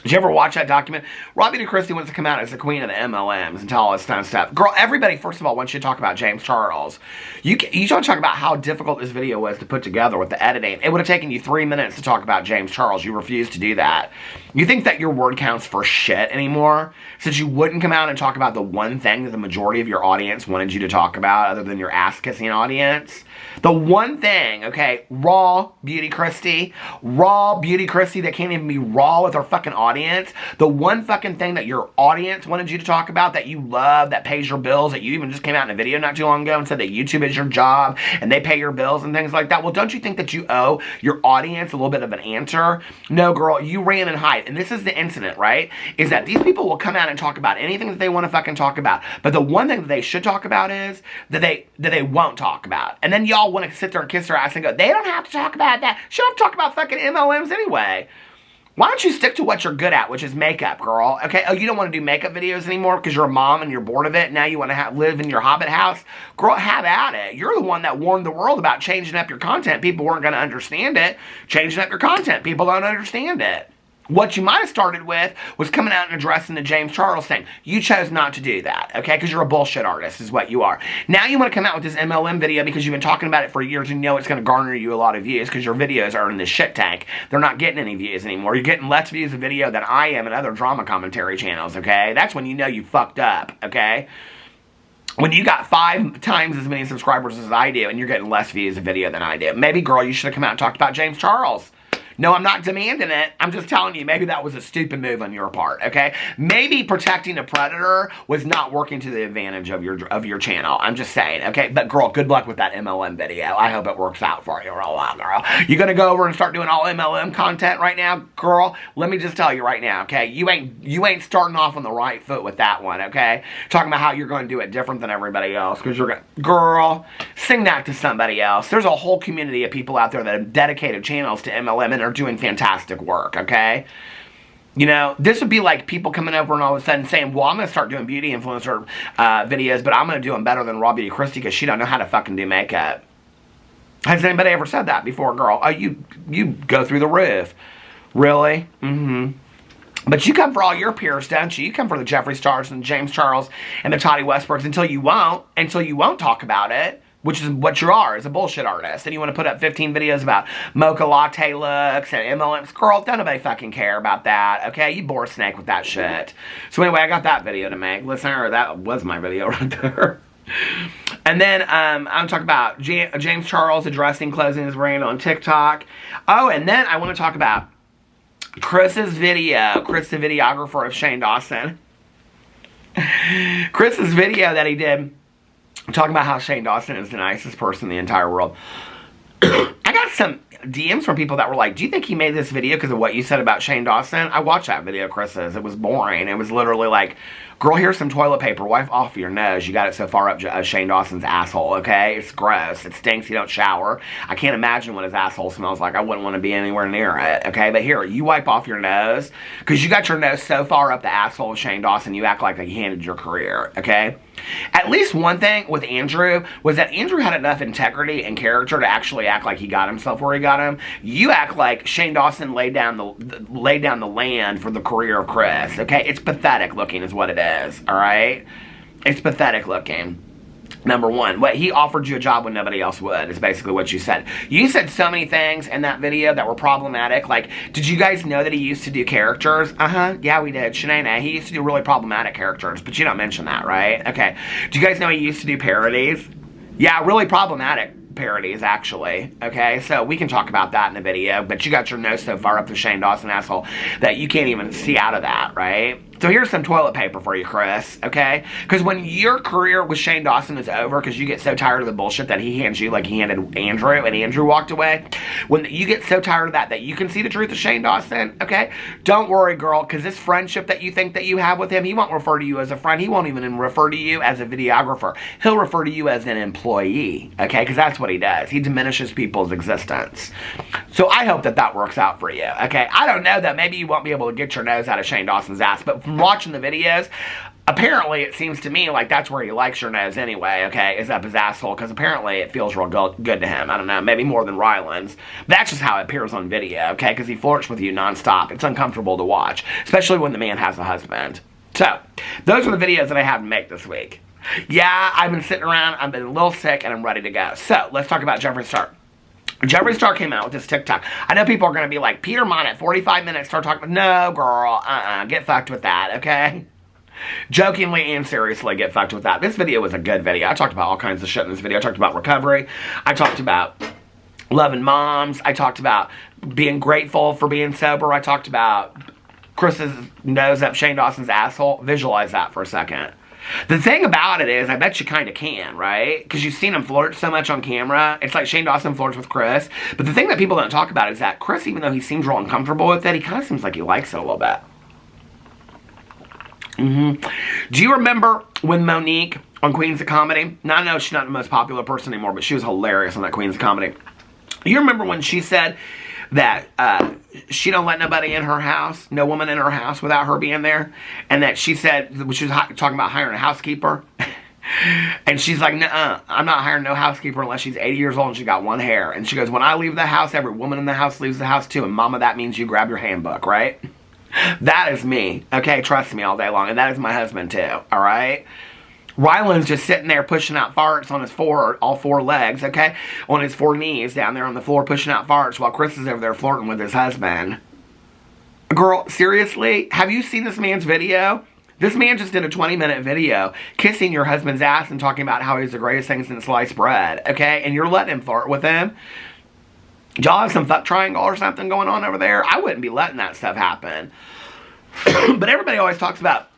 Did you ever watch that document? Robbie Christie wants to come out as the queen of the MLMs and tell all this kind of stuff. Girl, everybody, first of all, wants you to talk about James Charles. You don't talk about how difficult this video was to put together with the editing. It would have taken you 3 minutes to talk about James Charles. You refused to do that. You think that your word counts for shit anymore? Since you wouldn't come out and talk about the one thing that the majority of your audience wanted you to talk about other than your ass-kissing audience? The one thing, okay, raw Beauty Christie that can't even be raw with her fucking audience. The one fucking thing that your audience wanted you to talk about, that you love, that pays your bills, that you even just came out in a video not too long ago and said that YouTube is your job and they pay your bills and things like that. Well, don't you think that you owe your audience a little bit of an answer? No, girl, you ran and hide. And this is the incident, right? Is that these people will come out and talk about anything that they want to fucking talk about. But the one thing that they should talk about is that they won't talk about. And then y'all want to sit there and kiss their ass and go, they don't have to talk about that. She don't have to talk about fucking MLMs anyway. Why don't you stick to what you're good at, which is makeup, girl? Okay, oh, you don't want to do makeup videos anymore because you're a mom and you're bored of it. Now you want to live in your hobbit house? Girl, have at it. You're the one that warned the world about changing up your content. People weren't going to understand it. Changing up your content. People don't understand it. What you might have started with was coming out and addressing the James Charles thing. You chose not to do that, okay? Because you're a bullshit artist is what you are. Now you want to come out with this MLM video because you've been talking about it for years and you know it's going to garner you a lot of views because your videos are in the shit tank. They're not getting any views anymore. You're getting less views of video than I am and other drama commentary channels, okay? That's when you know you fucked up, okay? When you got 5 times as many subscribers as I do and you're getting less views of video than I do. Maybe, girl, you should have come out and talked about James Charles. No, I'm not demanding it. I'm just telling you, maybe that was a stupid move on your part, okay? Maybe protecting a predator was not working to the advantage of your channel. I'm just saying, okay? But girl, good luck with that MLM video. I hope it works out for you, girl. You gonna go over and start doing all MLM content right now, girl? Let me just tell you right now, okay? You ain't starting off on the right foot with that one, okay? Talking about how you're going to do it different than everybody else because you're gonna, girl, sing that to somebody else. There's a whole community of people out there that have dedicated channels to MLM and are doing fantastic work, okay? You know, this would be like people coming over and all of a sudden saying, well, I'm going to start doing beauty influencer videos, but I'm going to do them better than Robbie Christie because she don't know how to fucking do makeup. Has anybody ever said that before, girl? Oh, you go through the roof. Really? Mm-hmm. But you come for all your peers, don't you? You come for the Jeffree Stars and James Charles and the Toddy Westbrook's until you won't talk about it. Which is what you are, as a bullshit artist. And you want to put up 15 videos about mocha latte looks and MLMs. Girl, don't nobody fucking care about that, okay? You bore a snake with that shit. So anyway, I got that video to make. Listener, that was my video right there. And then I'm talking about James Charles addressing closing his brand on TikTok. Oh, and then I want to talk about Chris's video. Chris, the videographer of Shane Dawson. Chris's video that he did talking about how Shane Dawson is the nicest person in the entire world. I got some DMs from people that were like, do you think he made this video because of what you said about Shane Dawson? I watched that video, Chris says. It was boring. It was literally like, girl, here's some toilet paper. Wipe off your nose. You got it so far up Shane Dawson's asshole, okay? It's gross. It stinks. You don't shower. I can't imagine what his asshole smells like. I wouldn't want to be anywhere near it, okay? But here, you wipe off your nose because you got your nose so far up the asshole of Shane Dawson, you act like he handed your career, okay? At least one thing with Andrew was that Andrew had enough integrity and character to actually act like he got himself where he got him. You act like Shane Dawson laid down the land for the career of Chris. Okay, it's pathetic looking, is what it is. All right, it's pathetic looking. Number one, what he offered you a job when nobody else would is basically what you said. You said so many things in that video that were problematic. Like, did you guys know that he used to do characters? Yeah, we did. Shanae, he used to do really problematic characters, but you don't mention that, right? Okay. Do you guys know he used to do parodies? Yeah, really problematic parodies, actually. Okay, so we can talk about that in a video, but you got your nose so far up the Shane Dawson asshole that you can't even see out of that, right? So here's some toilet paper for you, Chris, okay? Because when your career with Shane Dawson is over, because you get so tired of the bullshit that he hands you, like he handed Andrew, and Andrew walked away, when you get so tired of that you can see the truth of Shane Dawson, okay? Don't worry, girl, because this friendship that you think that you have with him, he won't refer to you as a friend. He won't even refer to you as a videographer. He'll refer to you as an employee, okay? Because that's what he does. He diminishes people's existence. So I hope that that works out for you, okay? I don't know that maybe you won't be able to get your nose out of Shane Dawson's ass, but from watching the videos, apparently it seems to me like that's where he likes your nose anyway, okay, is up his asshole, because apparently it feels real good to him. I don't know, maybe more than Ryland's. That's just how it appears on video, okay, because he flirts with you nonstop. It's uncomfortable to watch, especially when the man has a husband. So, those are the videos that I have to make this week. Yeah, I've been sitting around, I've been a little sick, and I'm ready to go. So, let's talk about Jeffree Star. Jeffree Star came out with this TikTok. I know people are going to be like, Peter Monn at 45 minutes start talking. No, girl, get fucked with that, okay? Jokingly and seriously, get fucked with that. This video was a good video. I talked about all kinds of shit in this video. I talked about recovery. I talked about loving moms. I talked about being grateful for being sober. I talked about Chris's nose up Shane Dawson's asshole. Visualize that for a second. The thing about it is, I bet you kind of can, right? Because you've seen him flirt so much on camera. It's like Shane Dawson flirts with Chris. But the thing that people don't talk about is that Chris, even though he seems real uncomfortable with it, he kind of seems like he likes it a little bit. Do you remember when Monique on Queens of Comedy? Now, I know she's not the most popular person anymore, but she was hilarious on that Queens of Comedy. You remember when she said that she don't let nobody in her house, no woman in her house without her being there, and that she said, she was talking about hiring a housekeeper, and she's like, nuh-uh, I'm not hiring no housekeeper unless she's 80 years old and she got one hair. And she goes, when I leave the house, every woman in the house leaves the house too, and mama, that means you grab your handbook, right? That is me, okay? Trust me all day long, and that is my husband too, all right? Ryland's just sitting there pushing out farts on his all four legs, okay? On his 4 knees down there on the floor pushing out farts while Chris is over there flirting with his husband. Girl, seriously? Have you seen this man's video? This man just did a 20-minute video kissing your husband's ass and talking about how he's the greatest thing since sliced bread, okay? And you're letting him flirt with him? Y'all have some fuck triangle or something going on over there? I wouldn't be letting that stuff happen. But everybody always talks about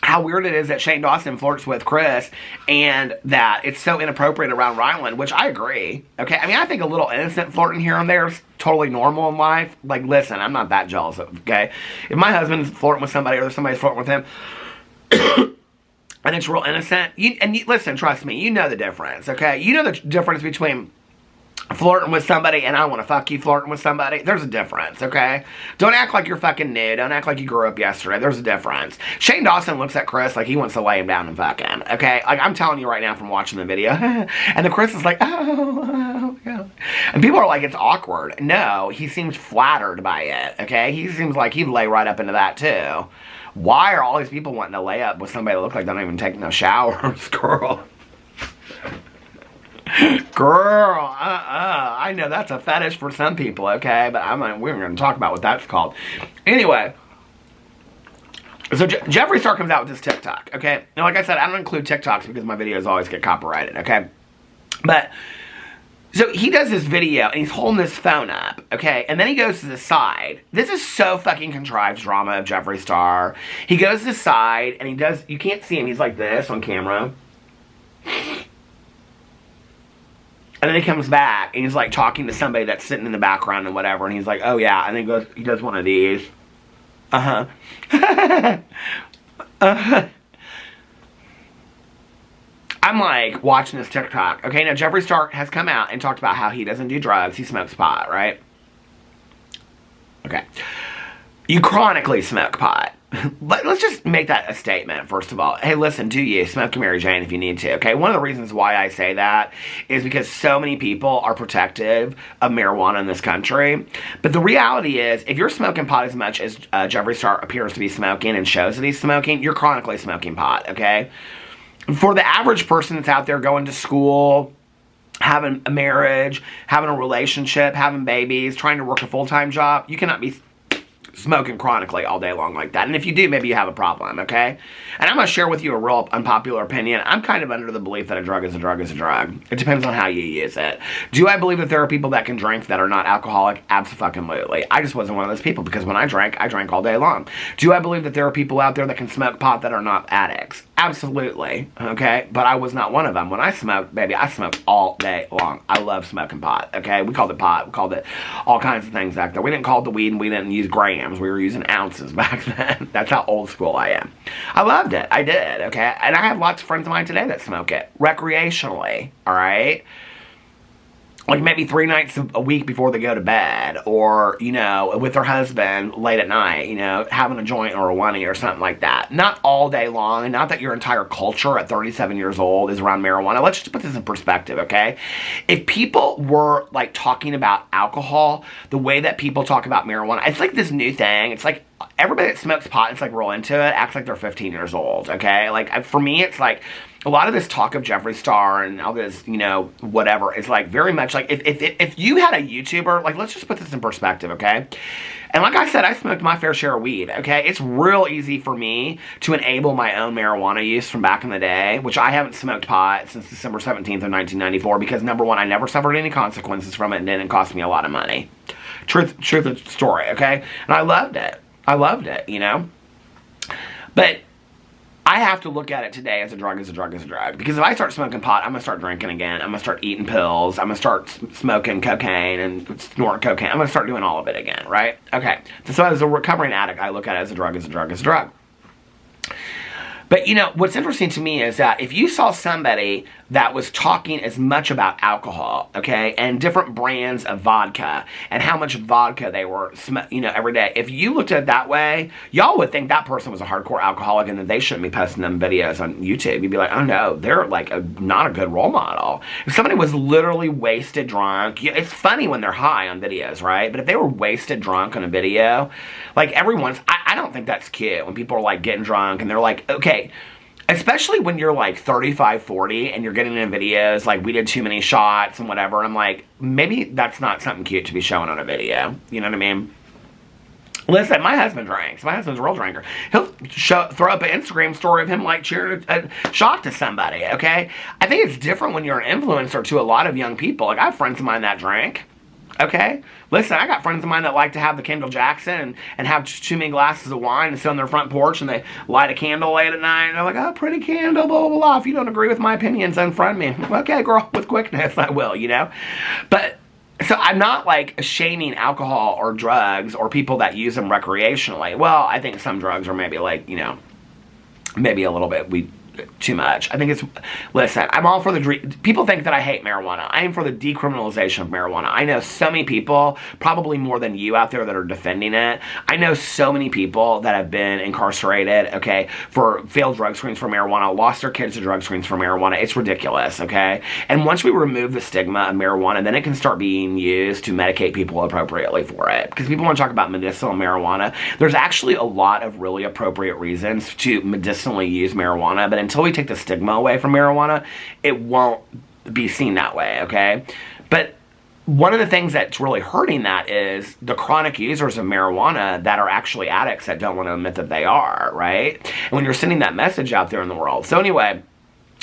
how weird it is that Shane Dawson flirts with Chris and that it's so inappropriate around Ryland, which I agree, okay? I mean, I think a little innocent flirting here and there is totally normal in life. Like, listen, I'm not that jealous, okay? If my husband's flirting with somebody or somebody's flirting with him, and it's real innocent, listen, trust me, you know the difference, okay? You know the difference between flirting with somebody and I want to fuck you flirting with somebody. There's a difference, okay? Don't act like you're fucking new. Don't act like you grew up yesterday. There's a difference. Shane Dawson looks at Chris like he wants to lay him down and fuck him, okay? Like, I'm telling you right now from watching the video. And the Chris is like, oh, God. And people are like, it's awkward. No, he seems flattered by it, okay? He seems like he'd lay right up into that, too. Why are all these people wanting to lay up with somebody that looks like they don't even take no showers, girl? Girl, I know that's a fetish for some people, okay? But we're going to talk about what that's called. Anyway, so Jeffree Star comes out with this TikTok, okay? Now, like I said, I don't include TikToks because my videos always get copyrighted, okay? But, so he does this video, and he's holding his phone up, okay? And then he goes to the side. This is so fucking contrived drama of Jeffree Star. He goes to the side, and he does, you can't see him, he's like this on camera. And then he comes back, and he's, like, talking to somebody that's sitting in the background and whatever, and he's like, oh, yeah, and then he does one of these. Uh-huh. Uh-huh. I'm, like, watching this TikTok. Okay, now, Jeffree Star has come out and talked about how he doesn't do drugs. He smokes pot, right? Okay. You chronically smoke pot. Let's just make that a statement, first of all. Hey, listen, do you smoke your Mary Jane if you need to, okay? One of the reasons why I say that is because so many people are protective of marijuana in this country. But the reality is, if you're smoking pot as much as Jeffree Star appears to be smoking and shows that he's smoking, you're chronically smoking pot, okay? For the average person that's out there going to school, having a marriage, having a relationship, having babies, trying to work a full-time job, you cannot be smoking chronically all day long like that. And if you do, maybe you have a problem, okay? And I'm going to share with you a real unpopular opinion. I'm kind of under the belief that a drug is a drug is a drug. It depends on how you use it. Do I believe that there are people that can drink that are not alcoholic? Absolutely. I just wasn't one of those people because when I drank all day long. Do I believe that there are people out there that can smoke pot that are not addicts? Absolutely, okay? But I was not one of them. When I smoked, baby, I smoked all day long. I love smoking pot, okay? We called it pot. We called it all kinds of things back there. We didn't call it the weed, and we didn't use grams. We were using ounces back then. That's how old school I am. I loved it. I did, okay? And I have lots of friends of mine today that smoke it recreationally, all right? Like maybe 3 nights a week before they go to bed, or, you know, with their husband late at night, you know, having a joint or a oney or something like that. Not all day long, and not that your entire culture at 37 years old is around marijuana. Let's just put this in perspective, okay? If people were, like, talking about alcohol the way that people talk about marijuana, it's like this new thing. It's like everybody that smokes pot, it's like real into it, acts like they're 15 years old, okay? Like, for me, it's like a lot of this talk of Jeffree Star and all this, you know, whatever, is like very much like if you had a YouTuber, like, let's just put this in perspective, okay? And like I said, I smoked my fair share of weed, okay? It's real easy for me to enable my own marijuana use from back in the day, which I haven't smoked pot since December 17th of 1994 because, number one, I never suffered any consequences from it and didn't cost me a lot of money. Truth of the story, okay? And I loved it. I loved it, you know? But I have to look at it today as a drug is a drug is a drug. Because if I start smoking pot, I'm going to start drinking again. I'm going to start eating pills. I'm going to start smoking cocaine and snorting cocaine. I'm going to start doing all of it again, right? Okay. So as a recovering addict, I look at it as a drug is a drug is a drug. But, you know, what's interesting to me is that if you saw somebody that was talking as much about alcohol, okay, and different brands of vodka, and how much vodka they were, you know, every day, if you looked at it that way, y'all would think that person was a hardcore alcoholic and that they shouldn't be posting them videos on YouTube. You'd be like, oh no, they're like not a good role model. If somebody was literally wasted drunk, it's funny when they're high on videos, right? But if they were wasted drunk on a video, like everyone's, I don't think that's cute when people are like getting drunk and they're like, okay, especially when you're like 35, 40 and you're getting in videos like we did too many shots and whatever. And I'm like, maybe that's not something cute to be showing on a video. You know what I mean? Listen, my husband drinks. My husband's a real drinker. He'll throw up an Instagram story of him like cheering a shot to somebody, okay? I think it's different when you're an influencer to a lot of young people. Like I have friends of mine that drink. Okay? Listen, I got friends of mine that like to have the Kendall Jackson and have too many glasses of wine and sit on their front porch and they light a candle late at night and they're like, oh, pretty candle, blah, blah, blah. If you don't agree with my opinions, unfriend me. Okay, girl, with quickness, I will, you know? But, so I'm not like shaming alcohol or drugs or people that use them recreationally. Well, I think some drugs are maybe like, you know, maybe a little bit too much. I think it's, listen, I'm all for people think that I hate marijuana. I am for the decriminalization of marijuana. I know so many people, probably more than you out there, that are defending it. I know so many people that have been incarcerated, okay, for failed drug screens for marijuana, lost their kids to drug screens for marijuana. It's ridiculous, okay? And once we remove the stigma of marijuana, then it can start being used to medicate people appropriately for it. Because people want to talk about medicinal marijuana. There's actually a lot of really appropriate reasons to medicinally use marijuana, but until we take the stigma away from marijuana, it won't be seen that way, okay? But one of the things that's really hurting that is the chronic users of marijuana that are actually addicts that don't want to admit that they are, right? And when you're sending that message out there in the world. So anyway,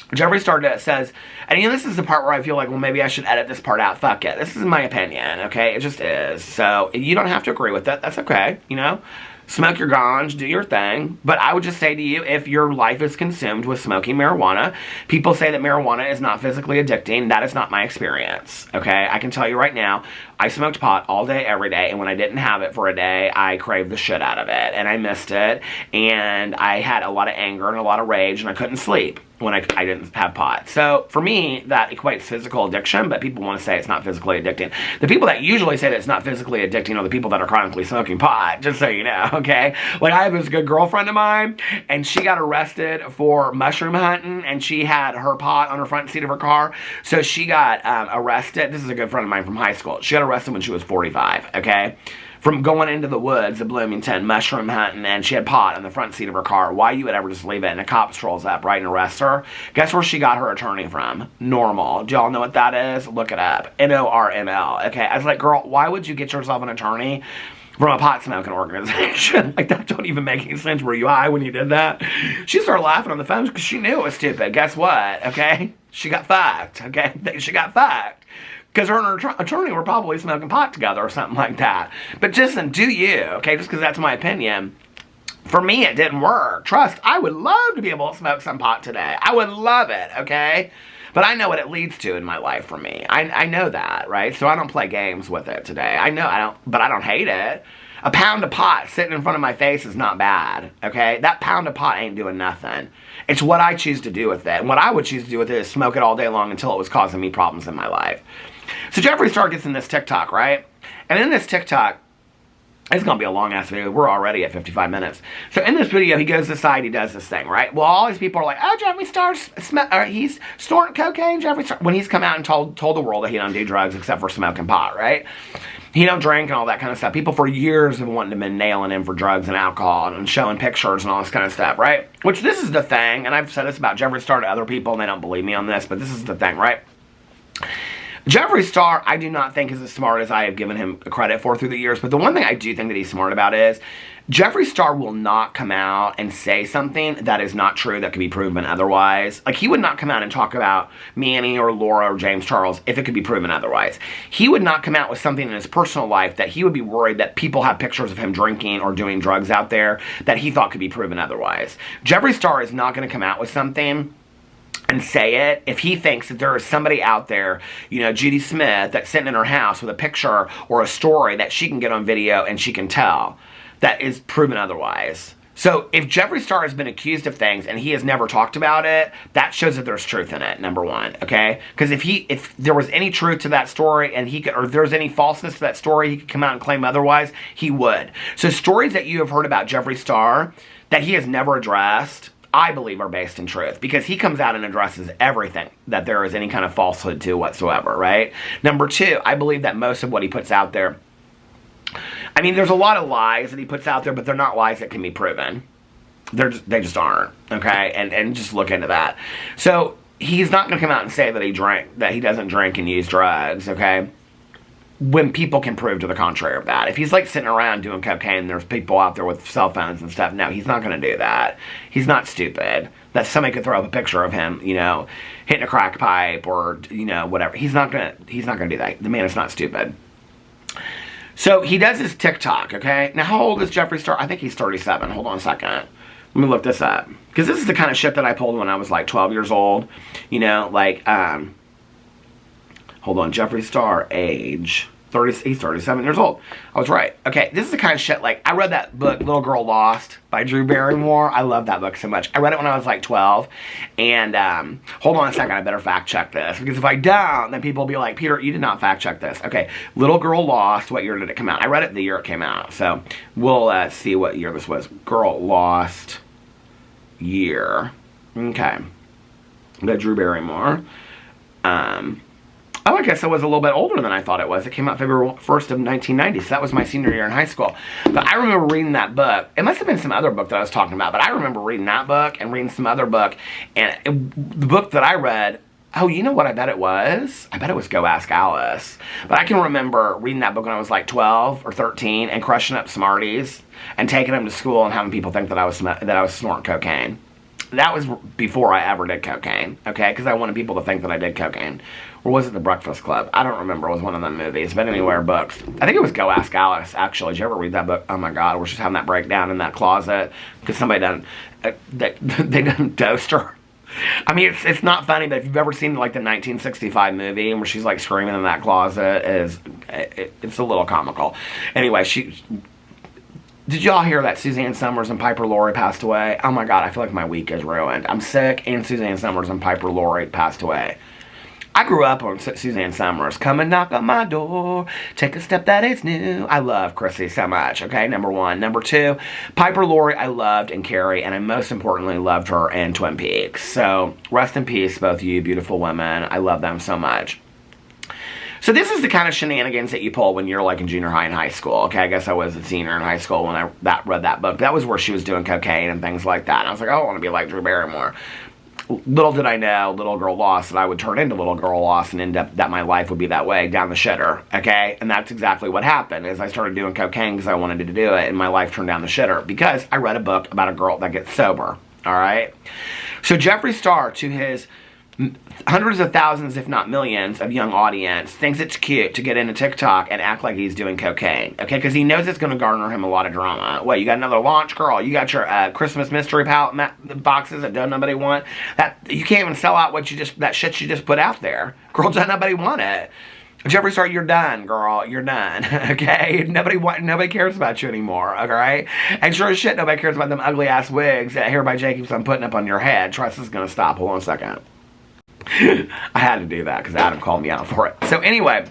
Jeffree Star says, and you know, this is the part where I feel like, well, maybe I should edit this part out. Fuck it. This is my opinion, okay? It just is. So you don't have to agree with it. That's okay, you know? Smoke your ganj, do your thing. But I would just say to you, if your life is consumed with smoking marijuana, people say that marijuana is not physically addicting. That is not my experience, okay? I can tell you right now, I smoked pot all day, every day, and when I didn't have it for a day, I craved the shit out of it, and I missed it, and I had a lot of anger and a lot of rage, and I couldn't sleep when I didn't have pot. So, for me, that equates physical addiction, but people want to say it's not physically addicting. The people that usually say that it's not physically addicting are the people that are chronically smoking pot, just so you know, okay? Like, I have this good girlfriend of mine, and she got arrested for mushroom hunting, and she had her pot on her front seat of her car, so she got arrested. This is a good friend of mine from high school. She got arrested when she was 45, okay? From going into the woods of Bloomington, mushroom hunting, and she had pot on the front seat of her car. Why you would ever just leave it and a cop strolls up, right, and arrests her? Guess where she got her attorney from? Normal. Do y'all know what that is? Look it up. Normal, okay? I was like, girl, why would you get yourself an attorney from a pot smoking organization. Like, that don't even make any sense. Were you high when you did that? She started laughing on the phone because she knew it was stupid. Guess what? Okay? She got fucked. Okay? She got fucked. Because her and her attorney were probably smoking pot together or something like that. But just do you, okay? Just because that's my opinion. For me, it didn't work. Trust, I would love to be able to smoke some pot today. I would love it, okay? But I know what it leads to in my life for me. I know that, right? So I don't play games with it today. I know, but I don't hate it. A pound of pot sitting in front of my face is not bad, okay? That pound of pot ain't doing nothing. It's what I choose to do with it. And what I would choose to do with it is smoke it all day long until it was causing me problems in my life. So Jeffree Star gets in this TikTok, right? And in this TikTok, it's going to be a long-ass video. We're already at 55 minutes. So in this video, he goes aside, he does this thing, right? Well, all these people are like, oh, Jeffree Star, he's snorting cocaine, Jeffree Star. When he's come out and told the world that he don't do drugs except for smoking pot, right? He don't drink and all that kind of stuff. People for years have wanted to been nailing him for drugs and alcohol and showing pictures and all this kind of stuff, right? Which this is the thing, and I've said this about Jeffree Star to other people, and they don't believe me on this, but this is the thing, right? Jeffree Star, I do not think is as smart as I have given him credit for through the years, but the one thing I do think that he's smart about is Jeffree Star will not come out and say something that is not true that could be proven otherwise. Like, he would not come out and talk about Manny or Laura or James Charles if it could be proven otherwise. He would not come out with something in his personal life that he would be worried that people have pictures of him drinking or doing drugs out there that he thought could be proven otherwise. Jeffree Star is not going to come out with something and say it if he thinks that there is somebody out there, you know, Judy Smith, that's sitting in her house with a picture or a story that she can get on video and she can tell that is proven otherwise. So if Jeffree Star has been accused of things and he has never talked about it, that shows that there's truth in it, number one, okay? Because if there was any truth to that story and he could, or if there's any falseness to that story, he could come out and claim otherwise, he would. So stories that you have heard about Jeffree Star that he has never addressed, I believe are based in truth, because he comes out and addresses everything that there is any kind of falsehood to whatsoever, right? Number two, I believe that most of what he puts out there, I mean, there's a lot of lies that he puts out there, but they're not lies that can be proven. They just aren't, okay? And just look into that. So he's not going to come out and say that he doesn't drink and use drugs, okay? When people can prove to the contrary of that. If he's like sitting around doing cocaine, there's people out there with cell phones and stuff. No, he's not going to do that. He's not stupid. That somebody could throw up a picture of him, you know, hitting a crack pipe or, you know, whatever. He's not going to do that. The man is not stupid. So he does his TikTok, okay? Now, how old is Jeffree Star? I think he's 37. Hold on a second. Let me look this up. Because this is the kind of shit that I pulled when I was like 12 years old. You know, like, hold on, Jeffree Star, age, 30, he's 37 years old. I was right. Okay, this is the kind of shit, like, I read that book, Little Girl Lost, by Drew Barrymore. I love that book so much. I read it when I was like 12, and, hold on a second, I better fact check this, because if I don't, then people will be like, Peter, you did not fact check this. Okay, Little Girl Lost, what year did it come out? I read it the year it came out, so we'll see what year this was. Girl Lost year. Okay. The Drew Barrymore. Oh, I guess it was a little bit older than I thought it was. It came out February 1st of 1990, so that was my senior year in high school. But I remember reading that book. It must have been some other book that I was talking about, but I remember reading that book and reading some other book. And the book that I read, oh, you know what I bet it was? I bet it was Go Ask Alice. But I can remember reading that book when I was like 12 or 13 and crushing up Smarties and taking them to school and having people think that I was snorting cocaine. That was before I ever did cocaine, okay? Because I wanted people to think that I did cocaine. Or was it The Breakfast Club? I don't remember. It was one of them movies. But anyway, books. I think it was Go Ask Alice, actually. Did you ever read that book? Oh my God, we're just having that breakdown in that closet. Because somebody done, they done dosed her. I mean, it's not funny, but if you've ever seen like the 1965 movie where she's like screaming in that closet, it's a little comical. Anyway, did y'all hear that Suzanne Summers and Piper Laurie passed away? Oh my God, I feel like my week is ruined. I'm sick, and Suzanne Summers and Piper Laurie passed away. I grew up on Suzanne Summers. Come and knock on my door. Take a step that is new. I love Chrissy so much, okay? Number one. Number two, Piper Laurie I loved in Carrie, and I most importantly loved her in Twin Peaks. So, rest in peace, both you beautiful women. I love them so much. So this is the kind of shenanigans that you pull when you're like in junior high and high school. Okay, I guess I was a senior in high school when I read that book. That was where she was doing cocaine and things like that. And I was like, oh, I want to be like Drew Barrymore. little did I know, little girl lost, that I would turn into little girl lost and end up that my life would be that way, down the shitter, okay? And that's exactly what happened, is I started doing cocaine because I wanted to do it, and my life turned down the shitter because I read a book about a girl that gets sober, all right? So Jeffree Star, to his hundreds of thousands, if not millions, of young audience, thinks it's cute to get into TikTok and act like he's doing cocaine, okay? Because he knows it's going to garner him a lot of drama. What, you got another launch, girl? You got your Christmas mystery boxes that don't nobody want? That you can't even sell out what you just, that shit you just put out there. Girl, don't nobody want it. Jeffree Star, you're done, girl. You're done, okay? Nobody cares about you anymore, okay? And sure as shit, nobody cares about them ugly-ass wigs that Hair by Jay keeps on putting up on your head. Trust is going to stop. Hold on a second. I had to do that because Adam called me out for it. So anyway,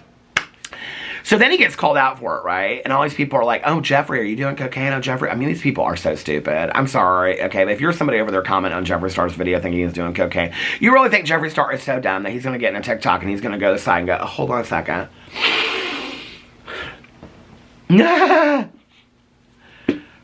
so then he gets called out for it, right? And all these people are like, oh, Jeffree, are you doing cocaine? Oh, Jeffree. I mean, these people are so stupid. I'm sorry, okay? But if you're somebody over there commenting on Jeffree Star's video thinking he's doing cocaine, you really think Jeffree Star is so dumb that he's going to get in a TikTok and he's going to go to the side and go, oh, hold on a second.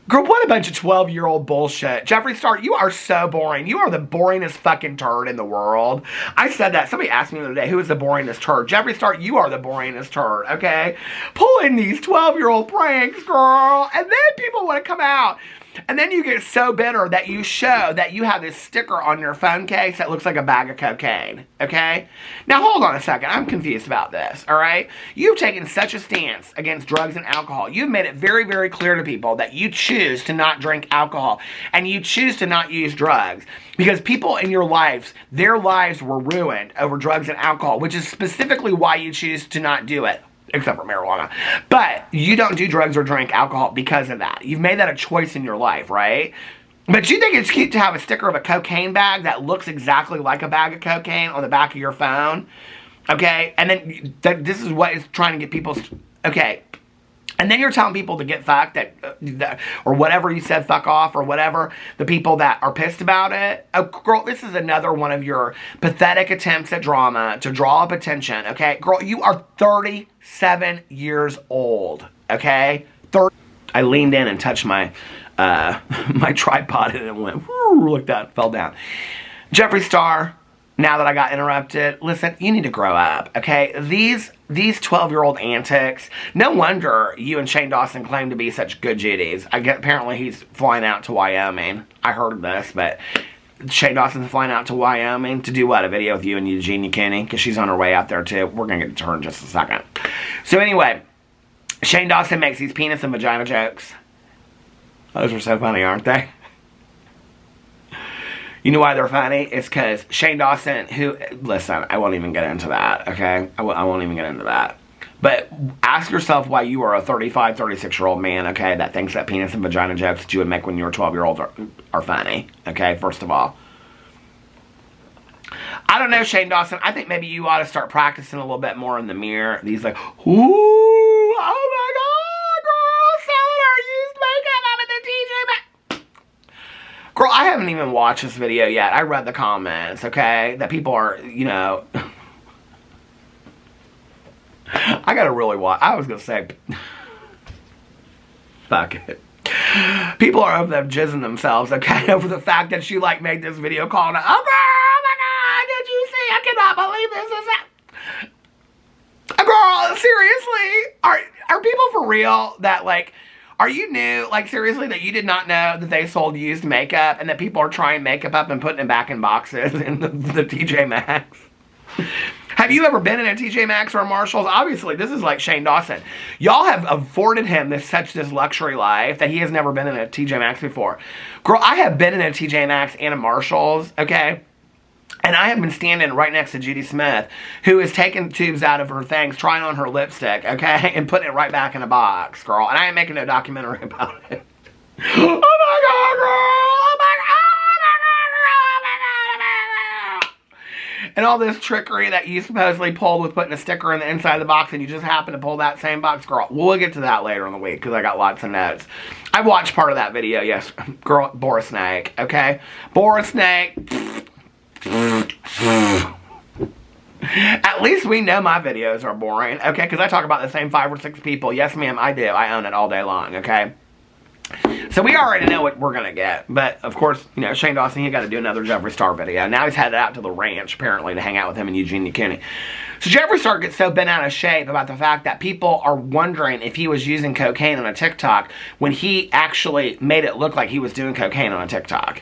Girl, what a bunch of 12-year-old bullshit. Jeffree Star, you are so boring. You are the boringest fucking turd in the world. I said that. Somebody asked me the other day, who is the boringest turd? Jeffree Star, you are the boringest turd, okay? Pulling these 12-year-old pranks, girl. And then people want to come out. And then you get so bitter that you show that you have this sticker on your phone case that looks like a bag of cocaine, okay? Now, hold on a second. I'm confused about this, all right? You've taken such a stance against drugs and alcohol. You've made it very, very clear to people that you choose to not drink alcohol and you choose to not use drugs because people in your lives, their lives were ruined over drugs and alcohol, which is specifically why you choose to not do it. Except for marijuana. But you don't do drugs or drink alcohol because of that. You've made that a choice in your life, right? But you think it's cute to have a sticker of a cocaine bag that looks exactly like a bag of cocaine on the back of your phone? Okay? And then this is what is trying to get people... Okay. And then you're telling people to get fucked, or whatever you said, fuck off, or whatever, the people that are pissed about it. Oh, girl, this is another one of your pathetic attempts at drama to draw up attention, okay? Girl, you are 37 years old, okay? I leaned in and touched my my tripod, and it went, whoo, looked out, fell down. Jeffree Star, now that I got interrupted, listen, you need to grow up, okay? These 12-year-old antics, no wonder you and Shane Dawson claim to be such good Judies. Apparently he's flying out to Wyoming. I heard this, but Shane Dawson's flying out to Wyoming to do what? A video with you and Eugenia Cooney? Because she's on her way out there too. We're going to get to her in just a second. So anyway, Shane Dawson makes these penis and vagina jokes. Those are so funny, aren't they? You know why they're funny? It's because Shane Dawson, listen, I won't even get into that, okay? I won't even get into that. But ask yourself why you are a 35, 36-year-old man, okay, that thinks that penis and vagina jokes that you would make when you were 12-year-olds are funny, okay, first of all. I don't know, Shane Dawson. I think maybe you ought to start practicing a little bit more in the mirror. These like, ooh, oh my God, girl, selling our used makeup up at the TJ Maxx. Girl, I haven't even watched this video yet. I read the comments, okay? That people are, you know... I gotta really watch... I was gonna say... Fuck it. People are over there jizzing themselves, okay? Over the fact that she, like, made this video calling her, oh my God, did you see? I cannot believe this is that. Girl, seriously? Are people for real that, like... Are you new? Like, seriously, that you did not know that they sold used makeup and that people are trying makeup up and putting it back in boxes in the TJ Maxx? Have you ever been in a TJ Maxx or a Marshalls? Obviously, this is like Shane Dawson. Y'all have afforded him this luxury life that he has never been in a TJ Maxx before. Girl, I have been in a TJ Maxx and a Marshalls, okay? And I have been standing right next to Judy Smith, who is taking tubes out of her things, trying on her lipstick, okay? And putting it right back in a box, girl. And I ain't making no documentary about it. Oh my God, girl! Oh my God! Oh my God! Oh my God! And all this trickery that you supposedly pulled with putting a sticker in the inside of the box and you just happen to pull that same box, girl. We'll get to that later in the week because I got lots of notes. I watched part of that video, yes. Girl, Boris Snake, okay? Boris Snake... At least we know my videos are boring, okay? Because I talk about the same 5 or 6 people. Yes, ma'am, I do. I own it all day long, okay? So we already know what we're going to get. But, of course, you know, Shane Dawson, he got to do another Jeffree Star video. Now he's headed out to the ranch, apparently, to hang out with him and Eugenia Cooney. So Jeffree Star gets so bent out of shape about the fact that people are wondering if he was using cocaine on a TikTok when he actually made it look like he was doing cocaine on a TikTok.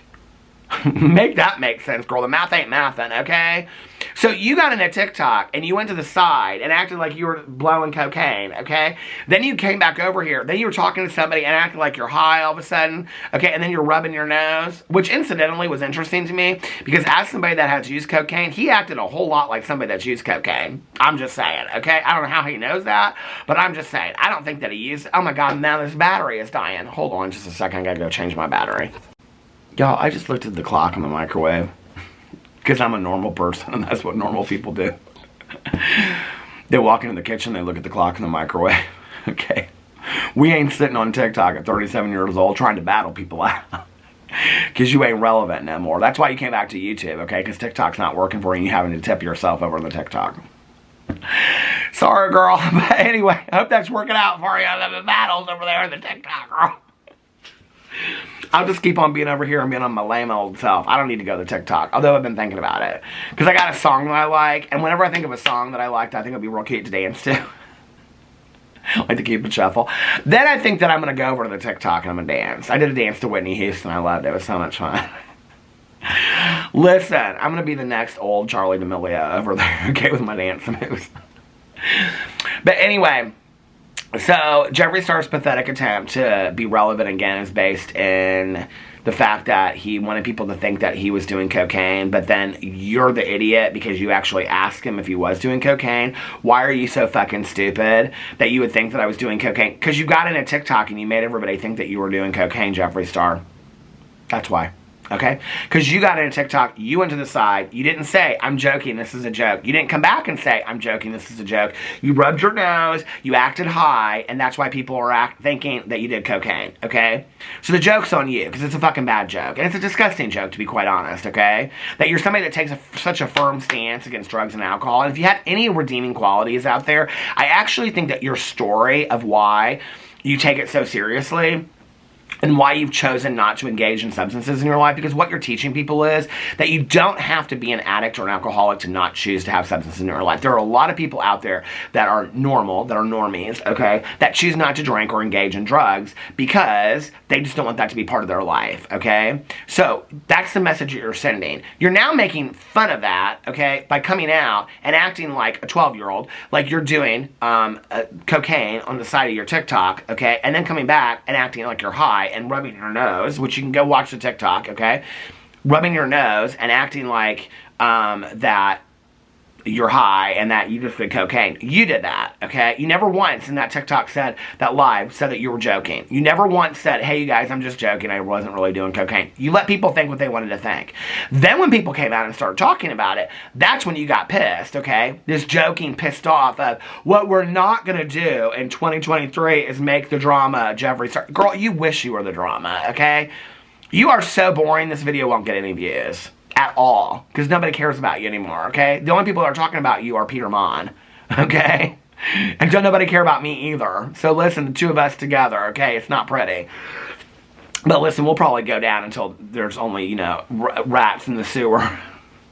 Make that make sense, girl. The math ain't mathin', okay? So you got into TikTok and you went to the side and acted like you were blowing cocaine, okay? Then you came back over here. Then you were talking to somebody and acted like you're high all of a sudden, okay? And then you're rubbing your nose, which incidentally was interesting to me because as somebody that has used cocaine, he acted a whole lot like somebody that's used cocaine. I'm just saying, okay? I don't know how he knows that, but I'm just saying. I don't think that he used, oh my God, now this battery is dying. Hold on just a second. I gotta go change my battery. Y'all, I just looked at the clock on the microwave because I'm a normal person and that's what normal people do. They walk into the kitchen, they look at the clock in the microwave. Okay. We ain't sitting on TikTok at 37 years old trying to battle people out because you ain't relevant no more. That's why you came back to YouTube, okay? Because TikTok's not working for you and you're having to tip yourself over on the TikTok. Sorry, girl. But anyway, I hope that's working out for you. The battles over there in the TikTok, girl. I'll just keep on being over here and being on my lame old self. I don't need to go to TikTok, although I've been thinking about it. Because I got a song that I like, and whenever I think of a song that I liked, I think it'd be real cute to dance to. I like to keep it shuffle. Then I think that I'm going to go over to the TikTok and I'm going to dance. I did a dance to Whitney Houston. I loved it. It was so much fun. Listen, I'm going to be the next old Charlie D'Amelio over there, okay, with my dance moves. But anyway, so Jeffree Star's pathetic attempt to be relevant again is based in the fact that he wanted people to think that he was doing cocaine, but then you're the idiot because you actually asked him if he was doing cocaine. Why are you so fucking stupid that you would think that I was doing cocaine? Because you got into TikTok and you made everybody think that you were doing cocaine, Jeffree Star. That's why. Okay? Because you got into TikTok, you went to the side, you didn't say, I'm joking, this is a joke. You didn't come back and say, I'm joking, this is a joke. You rubbed your nose, you acted high, and that's why people are thinking that you did cocaine, okay? So the joke's on you, because it's a fucking bad joke. And it's a disgusting joke, to be quite honest, okay? That you're somebody that takes such a firm stance against drugs and alcohol. And if you had any redeeming qualities out there, I actually think that your story of why you take it so seriously and why you've chosen not to engage in substances in your life, because what you're teaching people is that you don't have to be an addict or an alcoholic to not choose to have substances in your life. There are a lot of people out there that are normal, that are normies, okay, that choose not to drink or engage in drugs because they just don't want that to be part of their life, okay? So that's the message that you're sending. You're now making fun of that, okay, by coming out and acting like a 12-year-old, like you're doing cocaine on the side of your TikTok, okay, and then coming back and acting like you're high and rubbing your nose, which you can go watch the TikTok, okay? Rubbing your nose and acting like that you're high and that you just did cocaine. You did that, okay? You never once in that TikTok said, that live, said that you were joking. You never once said, hey, you guys, I'm just joking. I wasn't really doing cocaine. You let people think what they wanted to think. Then when people came out and started talking about it, that's when you got pissed, okay? This joking pissed off of, what we're not going to do in 2023 is make the drama Jeffree Star. Girl, you wish you were the drama, okay? You are so boring, this video won't get any views. At all, because nobody cares about you anymore, okay? The only people that are talking about you are Peter Monn, okay? And don't nobody care about me either. So listen, the two of us together, okay? It's not pretty. But listen, we'll probably go down until there's only, you know, rats in the sewer.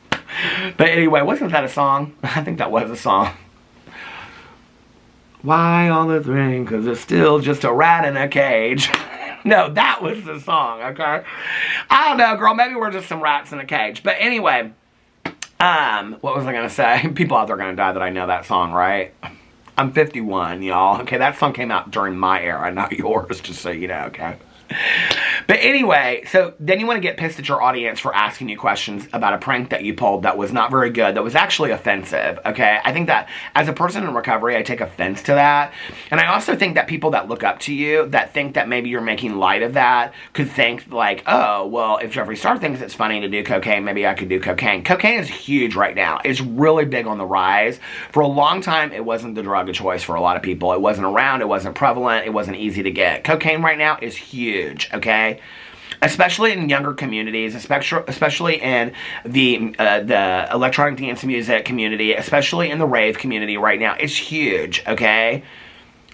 But anyway, wasn't that a song? I think that was a song. Why all this rain? Because it's still just a rat in a cage. No, that was the song, okay? I don't know, girl. Maybe we're just some rats in a cage. But anyway, what was I going to say? People out there are going to die that I know that song, right? I'm 51, y'all. Okay, that song came out during my era, not yours, just so you know, okay? But anyway, so then you want to get pissed at your audience for asking you questions about a prank that you pulled that was not very good, that was actually offensive, okay? I think that as a person in recovery, I take offense to that. And I also think that people that look up to you, that think that maybe you're making light of that, could think like, oh, well, if Jeffree Star thinks it's funny to do cocaine, maybe I could do cocaine. Cocaine is huge right now. It's really big on the rise. For a long time, it wasn't the drug of choice for a lot of people. It wasn't around, it wasn't prevalent, it wasn't easy to get. Cocaine right now is huge, okay? Especially in younger communities, especially in the electronic dance music community, especially in the rave community right now. It's huge, okay?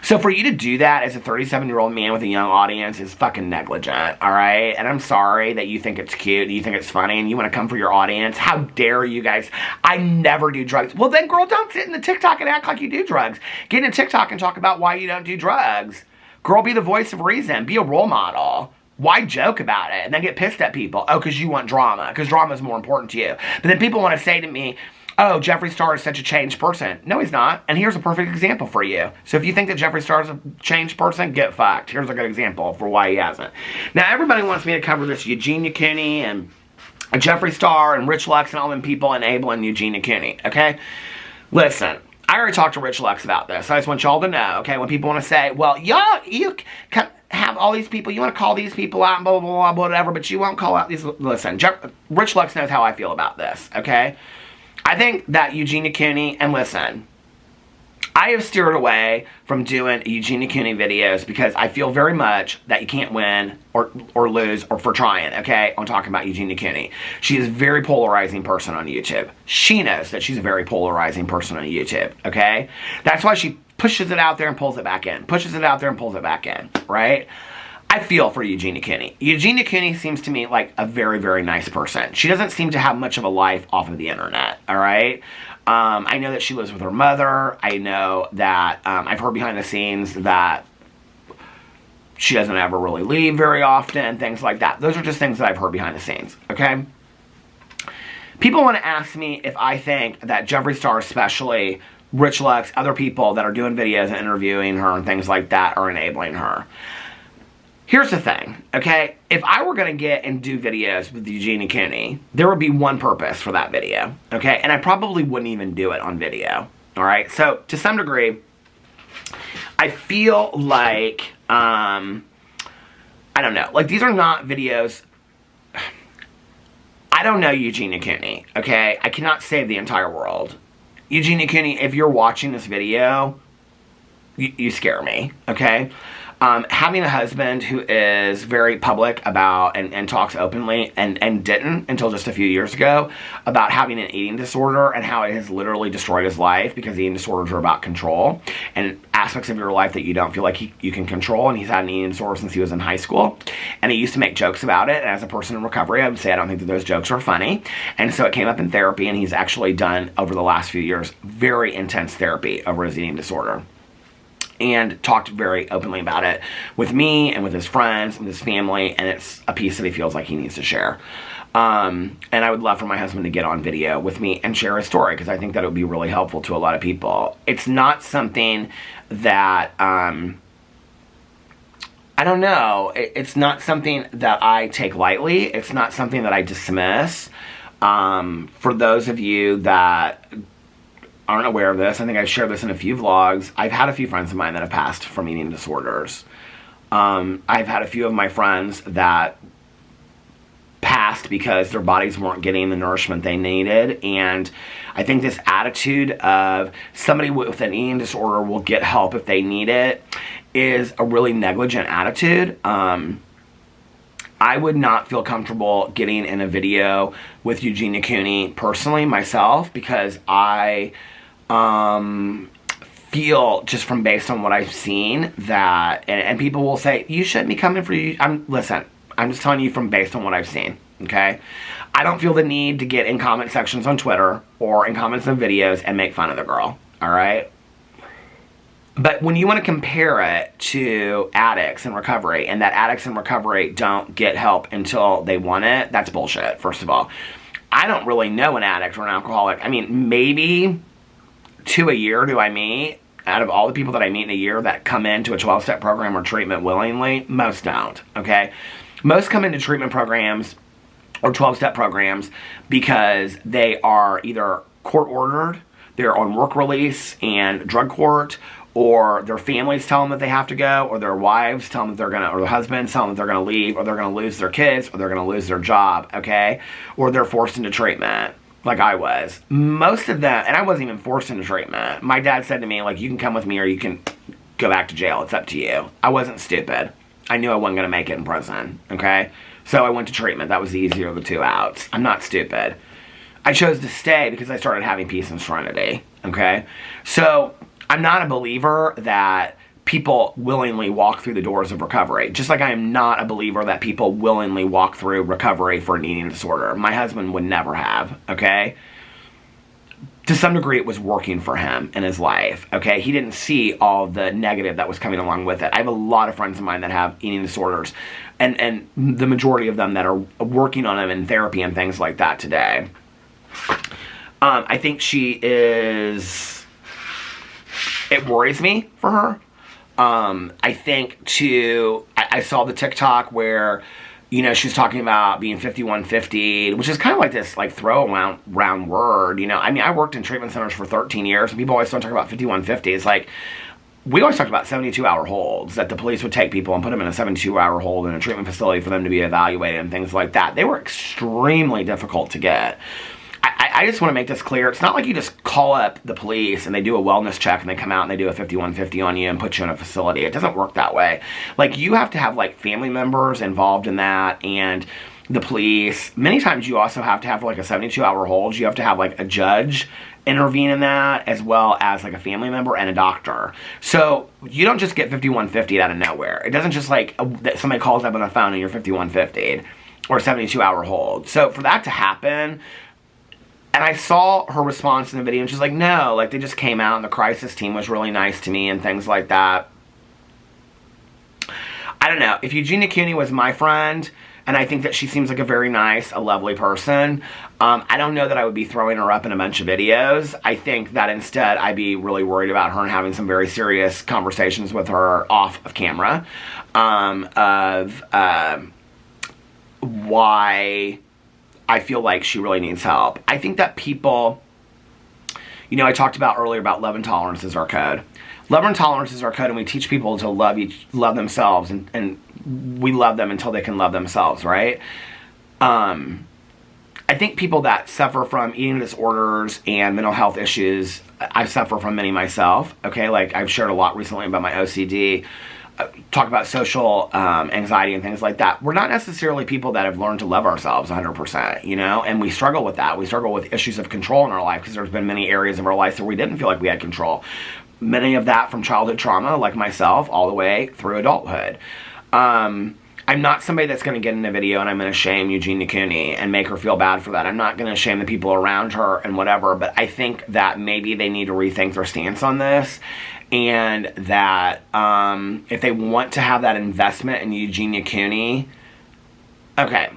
So for you to do that as a 37-year-old man with a young audience is fucking negligent, all right? And I'm sorry that you think it's cute, you think it's funny, and you want to come for your audience. How dare you guys? I never do drugs. Well, then, girl, don't sit in the TikTok and act like you do drugs. Get in TikTok and talk about why you don't do drugs. Girl, be the voice of reason. Be a role model. Why joke about it and then get pissed at people? Oh, because you want drama. Because drama is more important to you. But then people want to say to me, oh, Jeffree Star is such a changed person. No, he's not. And here's a perfect example for you. So if you think that Jeffree Star is a changed person, get fucked. Here's a good example for why he hasn't. Now, everybody wants me to cover this Eugenia Cooney and Jeffree Star and Rich Lux and all them people enabling Eugenia Cooney, okay? Listen, I already talked to Rich Lux about this. I just want y'all to know, okay? When people want to say, well, y'all, you have all these people, you want to call these people out and blah, blah, blah, whatever, but you won't call out these. Listen, Rich Lux knows how I feel about this, okay? I think that Eugenia Cooney, and listen, I have steered away from doing Eugenia Cooney videos because I feel very much that you can't win or lose or for trying, okay? I'm talking about Eugenia Cooney. She is a very polarizing person on YouTube. She knows that she's a very polarizing person on YouTube, okay? That's why she pushes it out there and pulls it back in. Pushes it out there and pulls it back in, right? I feel for Eugenia Cooney. Eugenia Cooney seems to me like a very, very nice person. She doesn't seem to have much of a life off of the internet, all right? I know that she lives with her mother. I know that I've heard behind the scenes that she doesn't ever really leave very often, things like that. Those are just things that I've heard behind the scenes, okay? People want to ask me if I think that Jeffree Star, especially Rich Lux, other people that are doing videos and interviewing her and things like that are enabling her. Here's the thing, okay? If I were going to get and do videos with Eugenia Cooney, there would be one purpose for that video, okay? And I probably wouldn't even do it on video, all right? So, to some degree, I feel like, I don't know. Like, these are not videos. I don't know Eugenia Cooney, okay? I cannot save the entire world. Eugenia Cooney, if you're watching this video, you scare me, okay? Having a husband who is very public about and talks openly and didn't until just a few years ago about having an eating disorder and how it has literally destroyed his life because eating disorders are about control and aspects of your life that you don't feel like you can control, and he's had an eating disorder since he was in high school, and he used to make jokes about it, and as a person in recovery I would say I don't think that those jokes are funny, and so it came up in therapy, and he's actually done over the last few years very intense therapy over his eating disorder. And talked very openly about it with me and with his friends and his family, and it's a piece that he feels like he needs to share. And I would love for my husband to get on video with me and share his story, because I think that it would be really helpful to a lot of people. It's not something that, I don't know, it's not something that I take lightly. It's not something that I dismiss. For those of you that aren't aware of this, I think I've shared this in a few vlogs. I've had a few friends of mine that have passed from eating disorders. I've had a few of my friends that passed because their bodies weren't getting the nourishment they needed, and I think this attitude of somebody with an eating disorder will get help if they need it is a really negligent attitude. I would not feel comfortable getting in a video with Eugenia Cooney personally myself, because I feel, just from based on what I've seen, that, and people will say, you shouldn't be coming for you. Listen, I'm just telling you from based on what I've seen, okay? I don't feel the need to get in comment sections on Twitter or in comments on videos and make fun of the girl, all right? But when you want to compare it to addicts in recovery, and that addicts in recovery don't get help until they want it, that's bullshit, first of all. I don't really know an addict or an alcoholic. I mean, maybe 2 a year do I meet. Out of all the people that I meet in a year that come into a 12-step program or treatment willingly, most don't, okay? Most come into treatment programs or 12-step programs because they are either court-ordered, they're on work release and drug court, or their families tell them that they have to go, or their wives tell them that they're gonna, or their husbands tell them that they're gonna leave, or they're gonna lose their kids, or they're gonna lose their job, okay? Or they're forced into treatment, like I was. Most of them, and I wasn't even forced into treatment. My dad said to me, like, you can come with me or you can go back to jail. It's up to you. I wasn't stupid. I knew I wasn't gonna make it in prison, okay? So I went to treatment. That was the easier of the two outs. I'm not stupid. I chose to stay because I started having peace and serenity, okay? So I'm not a believer that people willingly walk through the doors of recovery. Just like I am not a believer that people willingly walk through recovery for an eating disorder. My husband would never have, okay? To some degree, it was working for him in his life, okay? He didn't see all the negative that was coming along with it. I have a lot of friends of mine that have eating disorders, and the majority of them that are working on them in therapy and things like that today. I think she is... It worries me for her. I think, too... I saw the TikTok where... You know, she's talking about being 5150, which is kind of like this, like, throw-around word, you know. I mean, I worked in treatment centers for 13 years, and people always don't talk about 5150. It's like, we always talked about 72-hour holds, that the police would take people and put them in a 72-hour hold in a treatment facility for them to be evaluated and things like that. They were extremely difficult to get. I just want to make this clear. It's not like you just call up the police and they do a wellness check and they come out and they do a 5150 on you and put you in a facility. It doesn't work that way. Like, you have to have, like, family members involved in that, and the police. Many times you also have to have, like, a 72-hour hold. You have to have, like, a judge intervene in that, as well as, like, a family member and a doctor. So you don't just get 5150 out of nowhere. It doesn't just, like, somebody calls up on the phone and you're 5150 or 72-hour hold. So for that to happen... And I saw her response in the video, and she's like, no, like, they just came out, and the crisis team was really nice to me, and things like that. I don't know. If Eugenia Cooney was my friend, and I think that she seems like a very nice, a lovely person, I don't know that I would be throwing her up in a bunch of videos. I think that instead I'd be really worried about her and having some very serious conversations with her off of camera, why... I feel like she really needs help. I think that people, you know, I talked about earlier about love and tolerance is our code. Love and tolerance is our code, and we teach people to love themselves, and we love them until they can love themselves, right? I think people that suffer from eating disorders and mental health issues, I suffer from many myself, okay? Like, I've shared a lot recently about my OCD, talk about social anxiety and things like that. We're not necessarily people that have learned to love ourselves 100%, you know, and we struggle with that. We struggle with issues of control in our life because there's been many areas of our life where we didn't feel like we had control. Many of that from childhood trauma, like myself, all the way through adulthood. I'm not somebody that's going to get in a video and I'm going to shame Eugenia Cooney and make her feel bad for that. I'm not going to shame the people around her and whatever, but I think that maybe they need to rethink their stance on this. And that if they want to have that investment in Eugenia Cooney, okay,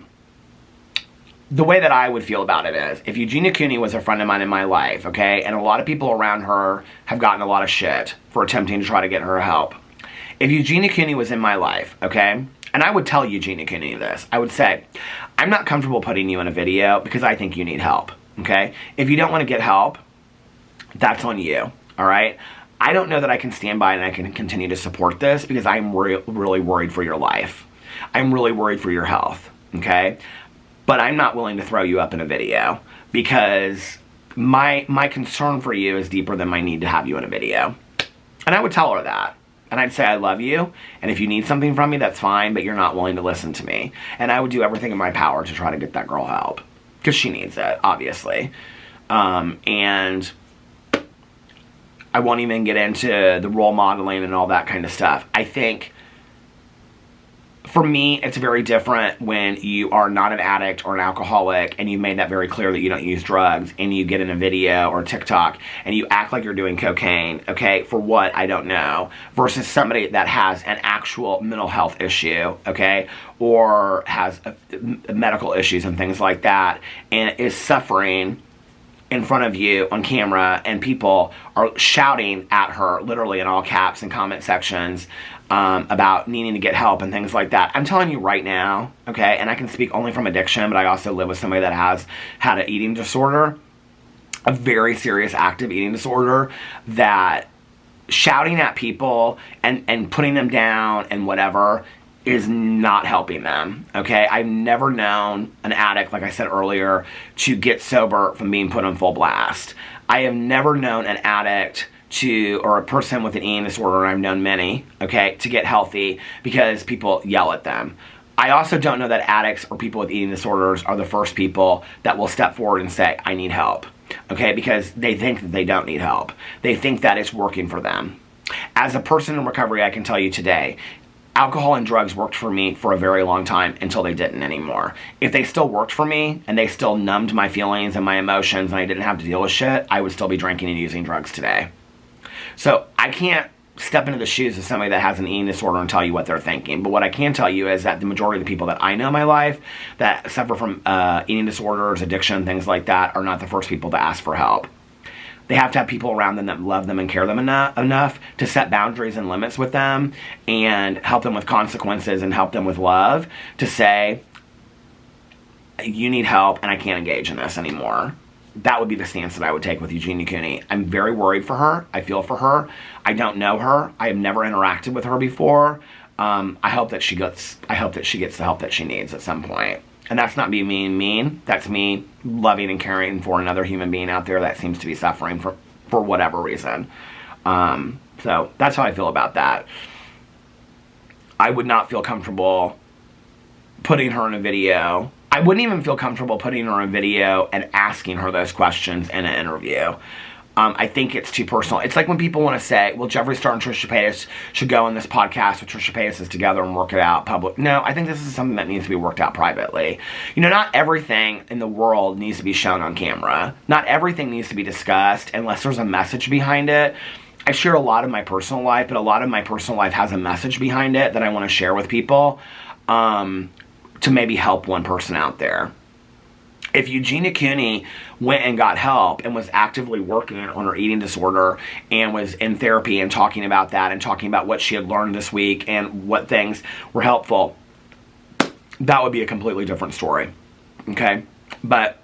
the way that I would feel about it is, if Eugenia Cooney was a friend of mine in my life, okay, and a lot of people around her have gotten a lot of shit for attempting to try to get her help. If Eugenia Cooney was in my life, okay, and I would tell Eugenia Cooney this, I would say, I'm not comfortable putting you in a video because I think you need help, okay? If you don't want to get help, that's on you, all right? I don't know that I can stand by and I can continue to support this because I'm really worried for your life. I'm really worried for your health, okay? But I'm not willing to throw you up in a video because my concern for you is deeper than my need to have you in a video. And I would tell her that. And I'd say, I love you, and if you need something from me, that's fine, but you're not willing to listen to me. And I would do everything in my power to try to get that girl help. Because she needs it, obviously. And... I won't even get into the role modeling and all that kind of stuff. I think, for me, it's very different when you are not an addict or an alcoholic and you've made that very clear that you don't use drugs, and you get in a video or TikTok and you act like you're doing cocaine, okay, for what, I don't know, versus somebody that has an actual mental health issue, okay, or has medical issues and things like that, and is suffering in front of you on camera, and people are shouting at her, literally in all caps in comment sections, about needing to get help and things like that. I'm telling you right now, okay, and I can speak only from addiction, but I also live with somebody that has had an eating disorder, a very serious active eating disorder, that shouting at people and putting them down and whatever is not helping them, okay? I've never known an addict, like I said earlier, to get sober from being put on full blast. I have never known an addict or a person with an eating disorder, and I've known many, okay, to get healthy because people yell at them. I also don't know that addicts or people with eating disorders are the first people that will step forward and say, I need help, okay, because they think that they don't need help. They think that it's working for them. As a person in recovery, I can tell you today, alcohol and drugs worked for me for a very long time until they didn't anymore. If they still worked for me and they still numbed my feelings and my emotions and I didn't have to deal with shit, I would still be drinking and using drugs today. So I can't step into the shoes of somebody that has an eating disorder and tell you what they're thinking. But what I can tell you is that the majority of the people that I know in my life that suffer from eating disorders, addiction, things like that are not the first people to ask for help. They have to have people around them that love them and care them enough to set boundaries and limits with them and help them with consequences and help them with love to say, you need help and I can't engage in this anymore. That would be the stance that I would take with Eugenia Cooney. I'm very worried for her. I feel for her. I don't know her. I have never interacted with her before. I hope that she gets the help that she needs at some point. And that's not me being mean. That's me loving and caring for another human being out there that seems to be suffering for whatever reason. So that's how I feel about that. I would not feel comfortable putting her in a video. I wouldn't even feel comfortable putting her in a video and asking her those questions in an interview. I think it's too personal. It's like when people want to say, well, Jeffree Star and Trisha Paytas should go on this podcast with Trisha Paytas together and work it out public. No, I think this is something that needs to be worked out privately. You know, not everything in the world needs to be shown on camera. Not everything needs to be discussed unless there's a message behind it. I share a lot of my personal life, but a lot of my personal life has a message behind it that I want to share with people to maybe help one person out there. If Eugenia Cooney went and got help and was actively working on her eating disorder and was in therapy and talking about that and talking about what she had learned this week and what things were helpful, that would be a completely different story. Okay? But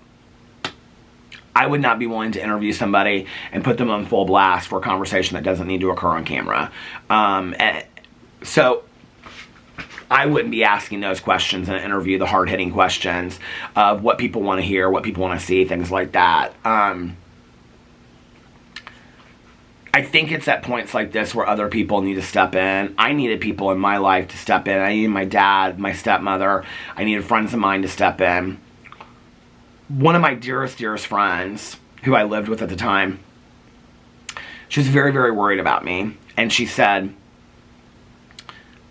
I would not be willing to interview somebody and put them on full blast for a conversation that doesn't need to occur on camera. So I wouldn't be asking those questions in an interview, the hard-hitting questions of what people want to hear, what people want to see, things like that. I think it's at points like this where other people need to step in. I needed people in my life to step in. I needed my dad, my stepmother. I needed friends of mine to step in. One of my dearest friends, who I lived with at the time, she was very, very worried about me. And she said,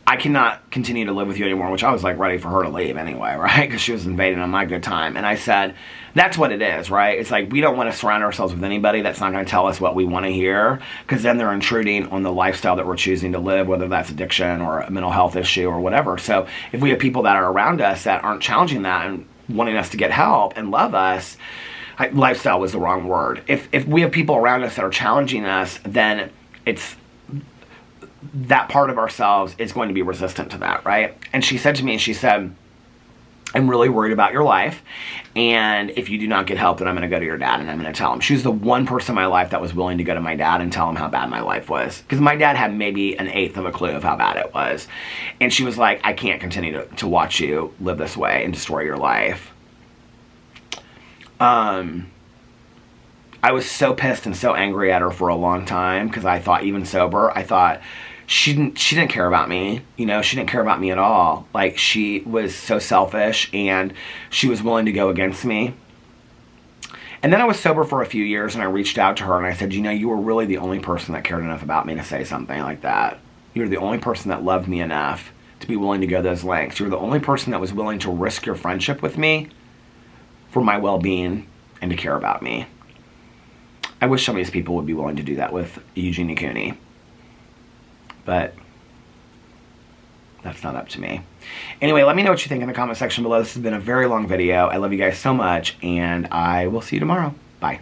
I cannot continue to live with you anymore, which I was like ready for her to leave anyway, right? Because she was invading on my good time. And I said, that's what it is, right? It's like we don't want to surround ourselves with anybody that's not going to tell us what we want to hear, because then they're intruding on the lifestyle that we're choosing to live, whether that's addiction or a mental health issue or whatever. So if we have people that are around us that aren't challenging that and wanting us to get help and love us, lifestyle was the wrong word. If we have people around us that are challenging us, then it's that part of ourselves is going to be resistant to that, right? And she said to me, she said, I'm really worried about your life, and if you do not get help, then I'm going to go to your dad and I'm going to tell him. She was the one person in my life that was willing to go to my dad and tell him how bad my life was, because my dad had maybe an eighth of a clue of how bad it was. And she was like, I can't continue to watch you live this way and destroy your life. I was so pissed and so angry at her for a long time, because I thought, even sober, I thought she didn't care about me. You know, she didn't care about me at all. Like, she was so selfish and she was willing to go against me. And then I was sober for a few years and I reached out to her and I said, you know, you were really the only person that cared enough about me to say something like that. You were the only person that loved me enough to be willing to go those lengths. You were the only person that was willing to risk your friendship with me for my well-being and to care about me. I wish some of these people would be willing to do that with Eugenia Cooney. But that's not up to me. Anyway, let me know what you think in the comment section below. This has been a very long video. I love you guys so much, and I will see you tomorrow. Bye.